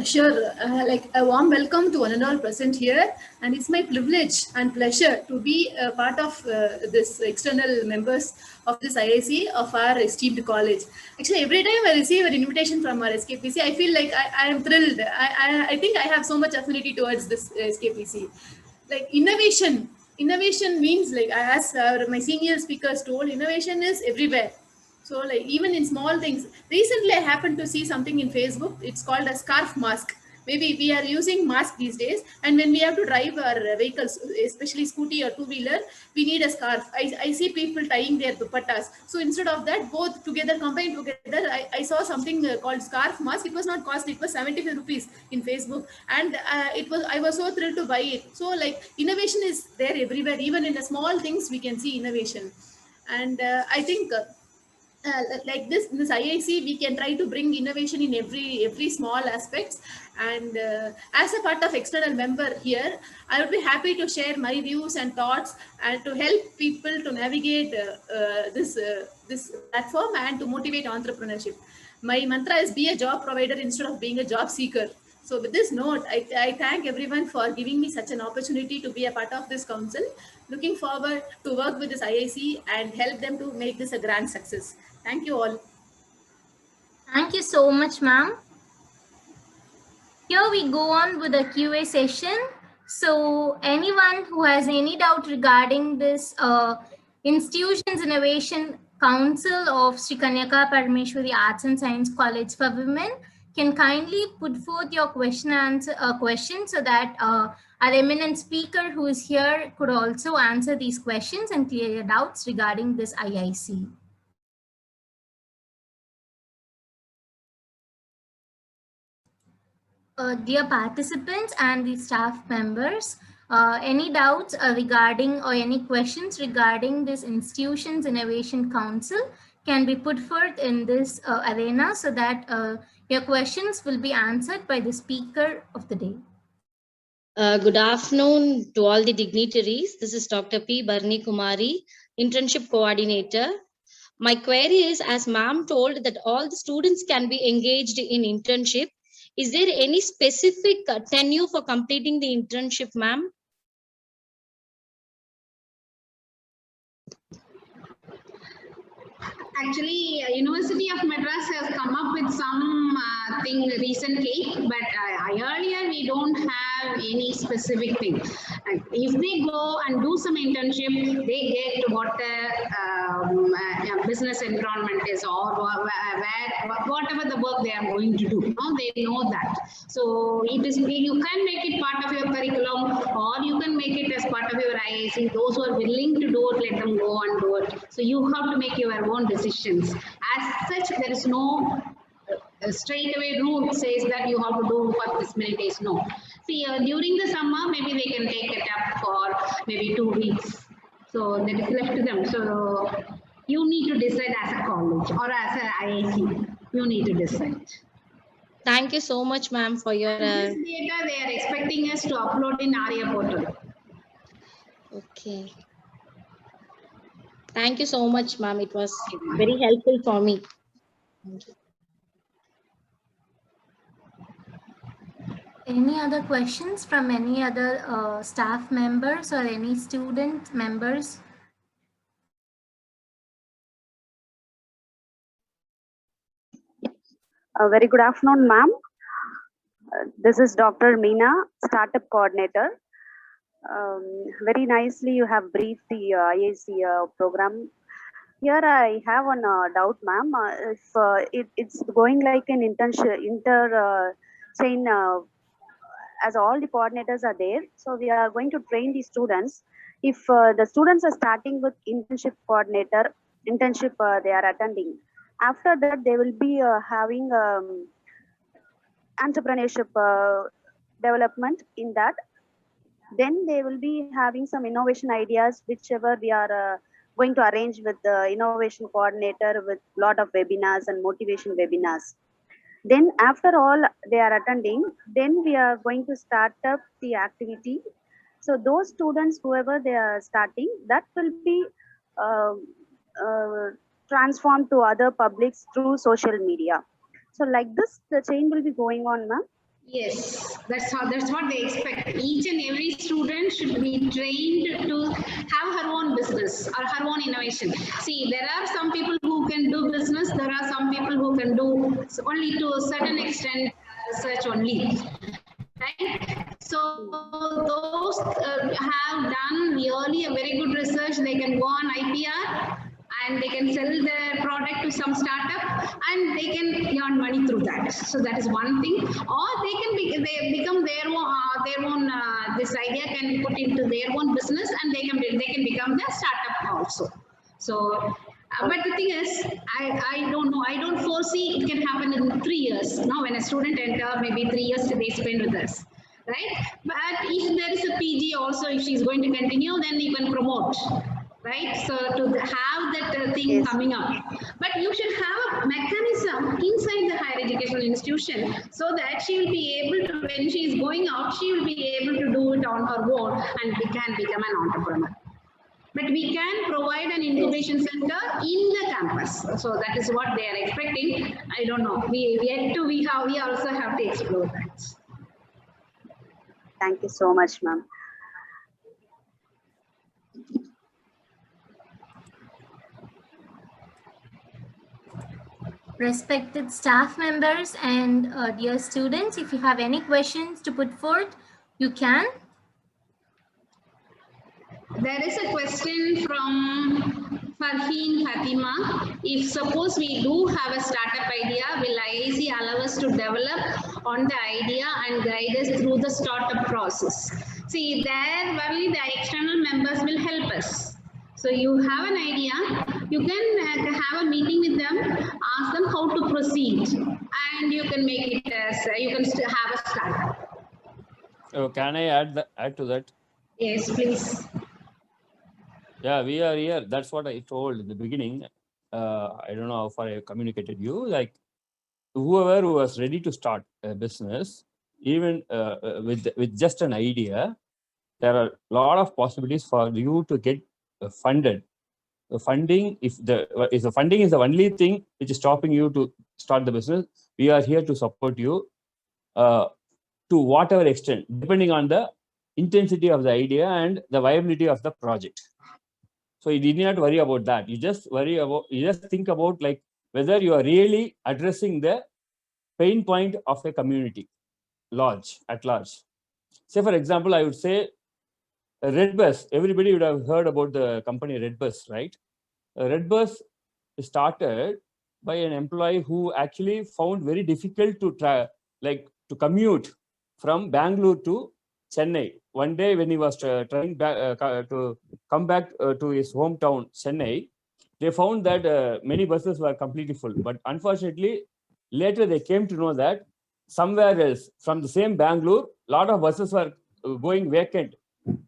Sure. Like a warm welcome to one and all present here, and it's my privilege and pleasure to be a part of this external members of this IIC of our esteemed college. Actually, every time I receive an invitation from our SKPC, I feel like I am thrilled. I think I have so much affinity towards this SKPC. Like innovation means, like as my senior speakers told, innovation is everywhere. So like even in small things. Recently, I happened to see something in Facebook. It's called a scarf mask. Maybe we are using mask these days, and when we have to drive our vehicles, especially scooty or two-wheeler, we need a scarf. I see people tying their dupattas. So instead of that, both together, combined together, I saw something called scarf mask. It was not costly. It was 75 rupees in Facebook, and I was so thrilled to buy it. So like innovation is there everywhere. Even in the small things, we can see innovation, and I think. Like this IIC, we can try to bring innovation in every small aspects. And as a part of external member here, I would be happy to share my views and thoughts and to help people to navigate this platform and to motivate entrepreneurship. My mantra is be a job provider instead of being a job seeker. So with this note, I thank everyone for giving me such an opportunity to be a part of this council. Looking forward to work with this IIC and help them to make this a grand success. Thank you all. Thank you so much, ma'am. Here we go on with the QA session. So anyone who has any doubt regarding this Institutions Innovation Council of Sri Kanyaka Parameshwari Arts and Science College for Women can kindly put forth your question so that our eminent speaker who is here could also answer these questions and clear your doubts regarding this IIC. Dear participants and the staff members, any doubts regarding or any questions regarding this Institutions Innovation Council can be put forth in this arena so that your questions will be answered by the speaker of the day. Good afternoon to all the dignitaries. This is Dr. P. Barni Kumari, Internship Coordinator. My query is, as ma'am told that all the students can be engaged in internship, is there any specific tenure for completing the internship, ma'am? Actually, University of Madras has come up with some thing recently, but earlier we don't have any specific thing. If they go and do some internship, they get what the business environment is, or whatever the work they are going to do. They know that. So it is, you can make it part of your curriculum, or you can make it as part of your IIC. Those who are willing to do it, let them go and do it. So you have to make your own decisions. As such, there is no straight away rule says that you have to do for this many days. No. See, during the summer, maybe they can take it up for maybe 2 weeks. So that is left to them. So you need to decide as a college or as an IIC. You need to decide. Thank you so much, ma'am, for your... This data they are expecting us to upload in ARIA portal. Okay. Thank you so much, ma'am. It was very helpful for me. Thank you. Any other questions from any other staff members or any student members? Very good afternoon, ma'am. This is Dr. Meena, Startup Coordinator. Very nicely you have briefed the IIC program. Here I have one doubt, ma'am. If it's going like an chain, as all the coordinators are there, so we are going to train the students. If the students are starting with internship coordinator, internship they are attending. After that, they will be having entrepreneurship development in that. Then they will be having some innovation ideas, whichever we are going to arrange with the innovation coordinator with lot of webinars and motivation webinars. Then after all they are attending, then we are going to start up the activity. So those students, whoever they are starting, that will be transformed to other publics through social media. So like this, the chain will be going on, ma'am. Yes, that's what they expect. Each and every student should be trained to have her own business or her own innovation. See, there are some people who can do business. There are some people who can do only to a certain extent research only. Right? So those have done really a very good research. They can go on IPR and they can sell their product to some startup and they can earn money through that. So that is one thing. Or they become their own this idea can put into their own business and they can become the startup also. So but the thing is, I don't know. I don't foresee it can happen in 3 years. Now, when a student enter, maybe 3 years they spend with us, right? But if there is a PG also, if she's going to continue, then you can promote, right? So to have that thing coming up, but you should have a mechanism inside the higher educational institution so that she will be able to, when she is going out, she will be able to do it on her own and can become an entrepreneur. But we can provide an incubation center in the campus. So that is what they are expecting. I don't know. We also have to explore that. Thank you so much, ma'am. Respected staff members and dear students, if you have any questions to put forth, you can. There is a question from Farheen Fatima. If suppose we do have a startup idea, will IIC allow us to develop on the idea and guide us through the startup process? See, there only the external members will help us. So you have an idea, you can have a meeting with them, ask them how to proceed, and you can make it as, you can still have a startup. Oh, can I add to that? Yes, please. Yeah, we are here. That's what I told in the beginning. I don't know how far I communicated you. Like whoever who was ready to start a business, even with just an idea, there are a lot of possibilities for you to get funded. The funding, if the funding is the only thing which is stopping you to start the business, we are here to support you to whatever extent, depending on the intensity of the idea and the viability of the project. So you need not worry about that. You just think about like whether you are really addressing the pain point of a community at large. Say for example, I would say Redbus. Everybody would have heard about the company Redbus, right? Redbus started by an employee who actually found very difficult to commute from Bangalore to Chennai. One day when he was trying to come back to his hometown, Chennai, they found that many buses were completely full. But unfortunately, later they came to know that somewhere else from the same Bangalore, a lot of buses were going vacant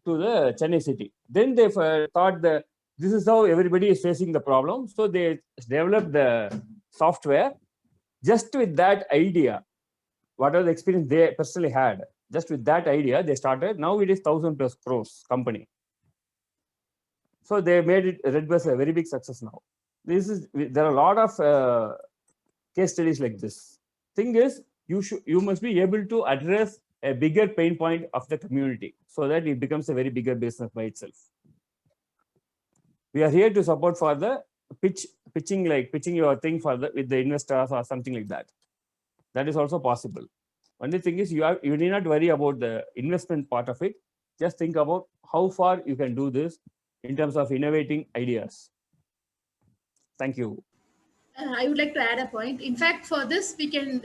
to the Chennai city. Then they thought that this is how everybody is facing the problem. So they developed the software. Just with that idea, whatever the experience they personally had, just with that idea, they started. Now it is 1,000+ crores company. So they made it Redbus a very big success now. There are a lot of case studies like this. Thing is, you must be able to address a bigger pain point of the community so that it becomes a very bigger business by itself. We are here to support for the pitching your thing with the investors or something like that. That is also possible. Only thing is you need not worry about the investment part of it. Just think about how far you can do this in terms of innovating ideas. Thank you. I would like to add a point. In fact, for this, we can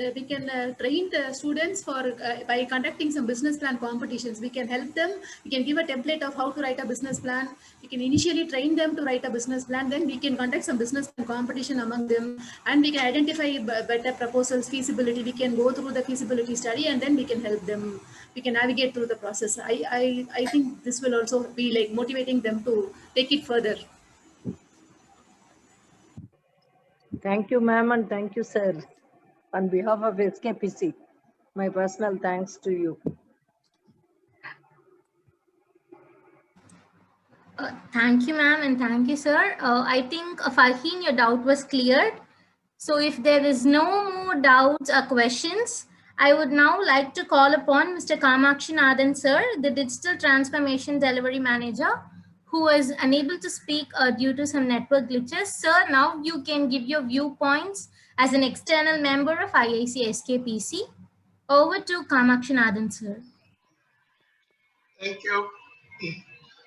train the students by conducting some business plan competitions. We can help them. We can give a template of how to write a business plan. We can initially train them to write a business plan. Then we can conduct some business plan competition among them, and we can identify better proposals, feasibility. We can go through the feasibility study, and then we can help them. We can navigate through the process. I think this will also be like motivating them to take it further. Thank you, ma'am, and thank you, sir. On behalf of SKPC, my personal thanks to you. Thank you, ma'am, and thank you, sir. I think, Farheen, your doubt was cleared. So if there is no more doubts or questions, I would now like to call upon Mr. Kamakshi Nathan, sir, the Digital Transformation Delivery Manager, who was unable to speak due to some network glitches. Sir, now you can give your viewpoints as an external member of IIC SKPC. Over to Kamakshi Nathan, sir. Thank you.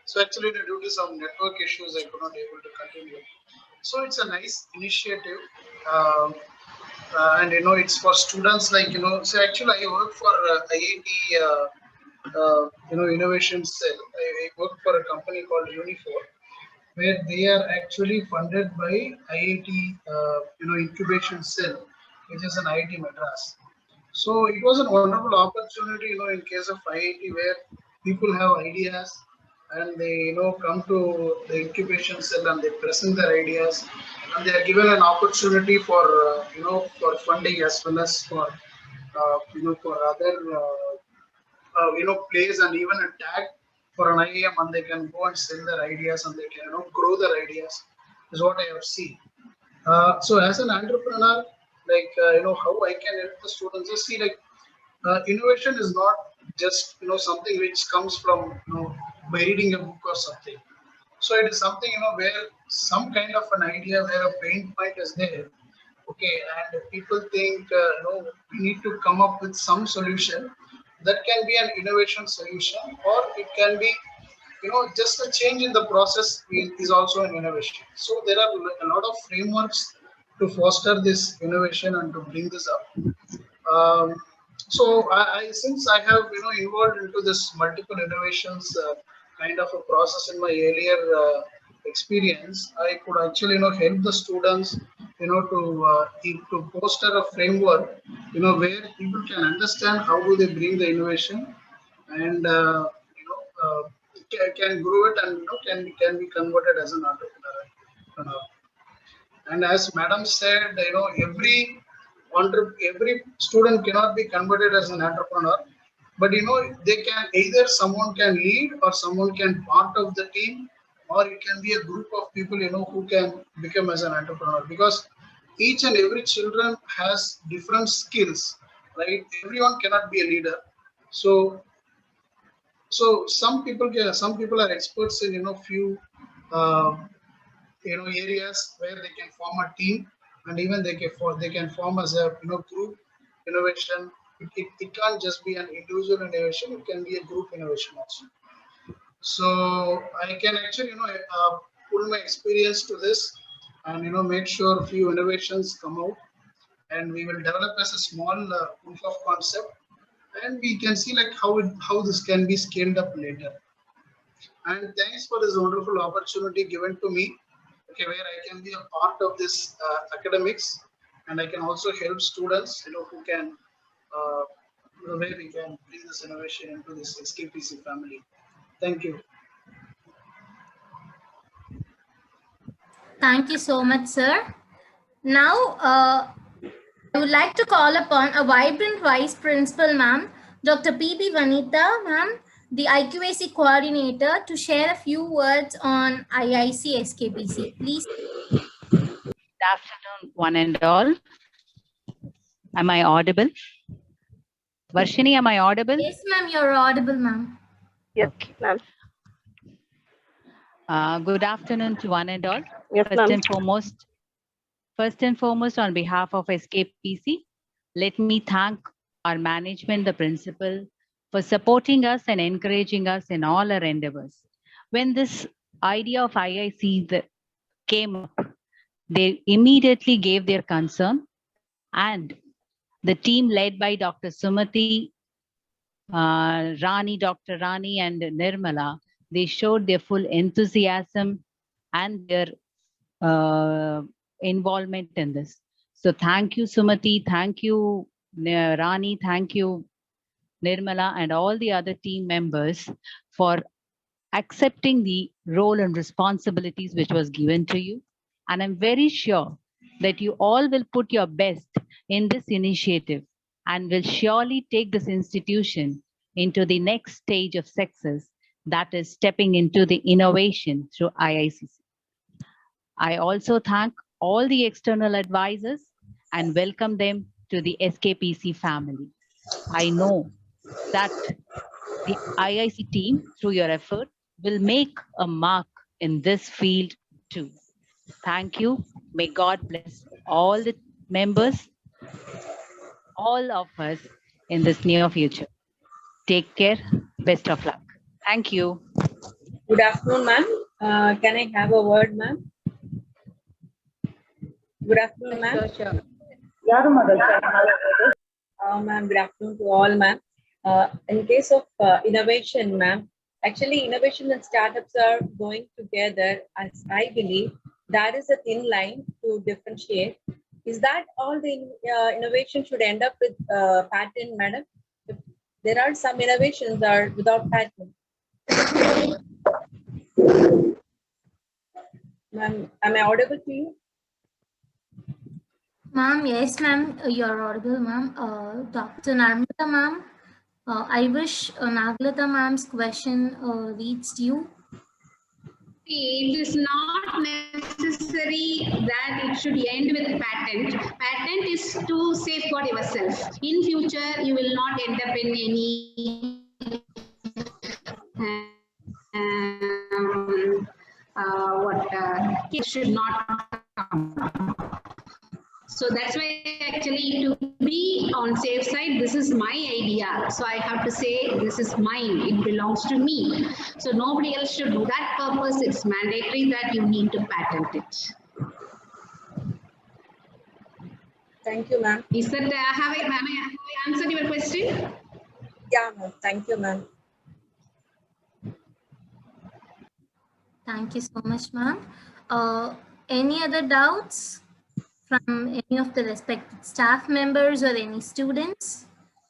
So actually, due to some network issues, I could not able to continue. So it's a nice initiative, and it's for students like So actually, I work for IIT. Innovation Cell. I work for a company called Unifor, where they are actually funded by IIT, Incubation Cell, which is an IIT Madras. So it was a wonderful opportunity, in case of IIT, where people have ideas and they, come to the Incubation Cell and they present their ideas, and they are given an opportunity for, for funding as well as for, for other. Place and even a tag for an IIM, and they can go and sell their ideas and they can grow their ideas, is what I have seen. So as an entrepreneur, like how I can help the students, just see like innovation is not just something which comes from by reading a book or something. So it is something where some kind of an idea where a pain point is there. Okay, and people think we need to come up with some solution that can be an innovation solution, or it can be just a change in the process is also an innovation. So there are a lot of frameworks to foster this innovation and to bring this up. So since I have involved into this multiple innovations kind of a process in my earlier experience, I could actually help the students to foster a framework where people can understand how do they bring the innovation and can grow it and can be converted as an entrepreneur. And as madam said, every student cannot be converted as an entrepreneur, but they can either someone can lead or someone can part of the team, or it can be a group of people who can become as an entrepreneur, because each and every children has different skills, right? Everyone cannot be a leader. So some people are experts in few areas where they can form a team, and even they can form as a group innovation. It can't just be an individual innovation, it can be a group innovation also. So I can actually pull my experience to this and make sure a few innovations come out, and we will develop as a small proof of concept, and we can see like how this can be scaled up later. And thanks for this wonderful opportunity given to me, okay, where I can be a part of this academics, and I can also help students who can where we can bring this innovation into this SKPC family. Thank you. Thank you so much, sir. Now, I would like to call upon a vibrant Vice Principal, ma'am, Dr. P.B. Vanitha, ma'am, the IQAC coordinator, to share a few words on IIC SKPC. Please. Good afternoon, one and all. Am I audible? Varshini, am I audible? Yes, ma'am, you're audible, ma'am. Yes, Okay. ma'am. Good afternoon to one and all. Yes, First and foremost, on behalf of SKPC, let me thank our management, the principal, for supporting us and encouraging us in all our endeavors. When this idea of IIC came up, they immediately gave their concern, and the team led by Dr. Sumati, Dr. Rani and Nirmala, they showed their full enthusiasm and their involvement in this. So thank you, Sumati, thank you, Rani, thank you, Nirmala, and all the other team members for accepting the role and responsibilities which was given to you. And I'm very sure that you all will put your best in this initiative and will surely take this institution into the next stage of success, that is stepping into the innovation through IICC. I also thank all the external advisors and welcome them to the SKPC family. I know that the IIC team, through your effort, will make a mark in this field too. Thank you. May God bless all the members, all of us in this near future. Take care. Best of luck. Thank you. Good afternoon, ma'am. Can I have a word, ma'am? Good afternoon, ma'am. Ma'am, good afternoon to all, ma'am. In case of innovation, ma'am, actually innovation and startups are going together, as I believe. That is a thin line to differentiate. Is that all the innovation should end up with patent, madam? There are some innovations that are without patent. Ma'am, am I audible to you? Ma'am, yes, ma'am, you're audible, ma'am. Dr. Narmita, ma'am, I wish Naglata ma'am's question reached you. It is not necessary that it should end with patent. Patent is to safeguard yourself. In future, you will not end up in any else should not come. So that's why actually to be on safe side, this is my idea. So I have to say this is mine, it belongs to me. So nobody else should do that purpose. It's mandatory that you need to patent it. Thank you, ma'am. Is that, have I answered your question? Yeah, ma'am. Thank you, ma'am. Thank you so much, ma'am. Any other doubts from any of the respected staff members or any students?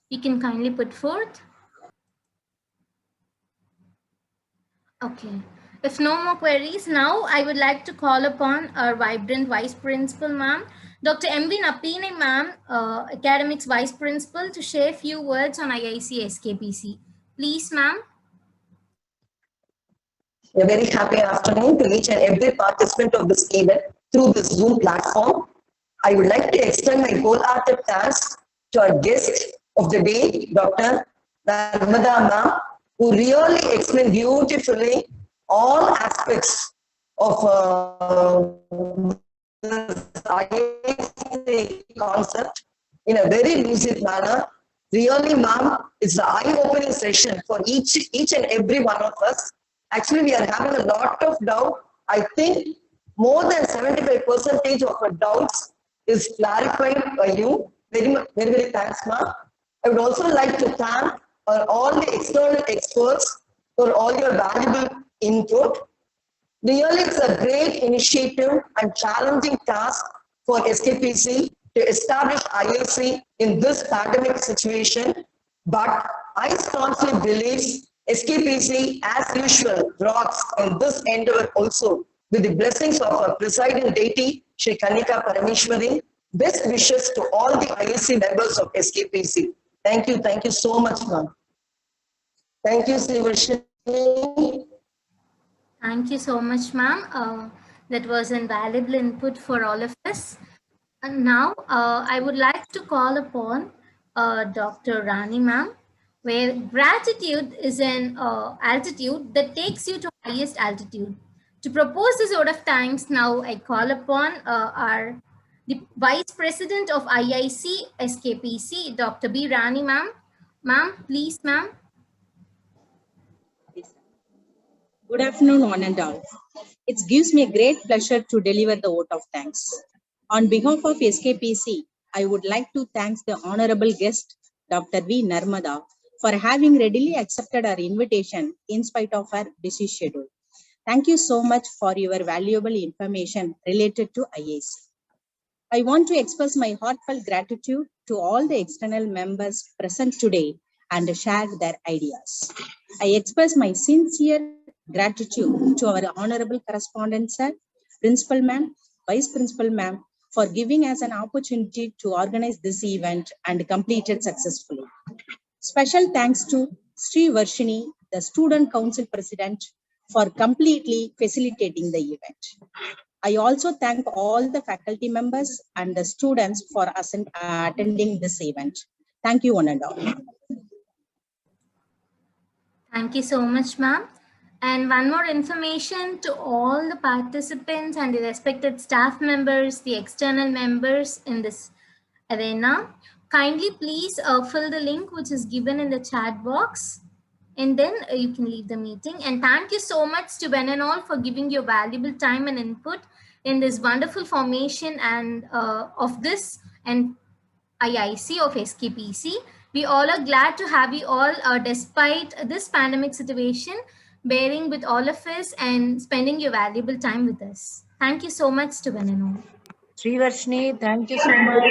You can kindly put forth. Okay. If no more queries, now I would like to call upon our vibrant Vice Principal, ma'am, Dr. M.V. Napini, ma'am, Academics Vice Principal, to share a few words on IIC SKPC. Please, ma'am. A very happy afternoon to each and every participant of this event through this Zoom platform. I would like to extend my wholehearted thanks to our guest of the day, Dr. Narmada ma'am, who really explained beautifully all aspects of this IIC concept in a very lucid manner. Really, ma'am, it's an eye-opening session for each and every one of us. Actually, we are having a lot of doubt. I think more than 75% of our doubts is clarified by you. Very thanks, ma'am. I would also like to thank all the external experts for all your valuable input. Really, it's a great initiative and challenging task for SKPC to establish IIC in this pandemic situation. But I strongly believe SKPC, as usual, rocks in this endeavor also, with the blessings of our presiding deity, Shri Kanika Parameshwari. Best wishes to all the IIC members of SKPC. Thank you so much, ma'am. Thank you, Sri Varshini. Thank you so much, ma'am. That was invaluable input for all of us. And now I would like to call upon Dr. Rani, ma'am, where gratitude is an altitude that takes you to highest altitude. To propose this vote of thanks, now I call upon the Vice President of IIC SKPC, Dr. B. Rani, ma'am. Ma'am, please, ma'am. Good afternoon, one and all. It gives me a great pleasure to deliver the vote of thanks. On behalf of SKPC, I would like to thank the honorable guest, Dr. V. Narmada, for having readily accepted our invitation in spite of our busy schedule. Thank you so much for your valuable information related to IIC. I want to express my heartfelt gratitude to all the external members present today and shared their ideas. I express my sincere gratitude to our honorable correspondent sir, principal ma'am, vice principal ma'am, for giving us an opportunity to organize this event and complete it successfully. Special thanks to Sri Varshini, the student council president, for completely facilitating the event. I also thank all the faculty members and the students for attending this event. Thank you, one and all. Thank you so much, ma'am. And one more information to all the participants and the respected staff members, the external members in this arena. Kindly please fill the link which is given in the chat box, and then you can leave the meeting. And thank you so much to one and all for giving your valuable time and input in this wonderful formation and of this and IIC of SKPC. We all are glad to have you all despite this pandemic situation, bearing with all of us and spending your valuable time with us. Thank you so much to one and all. Sri Varshini, thank you so much.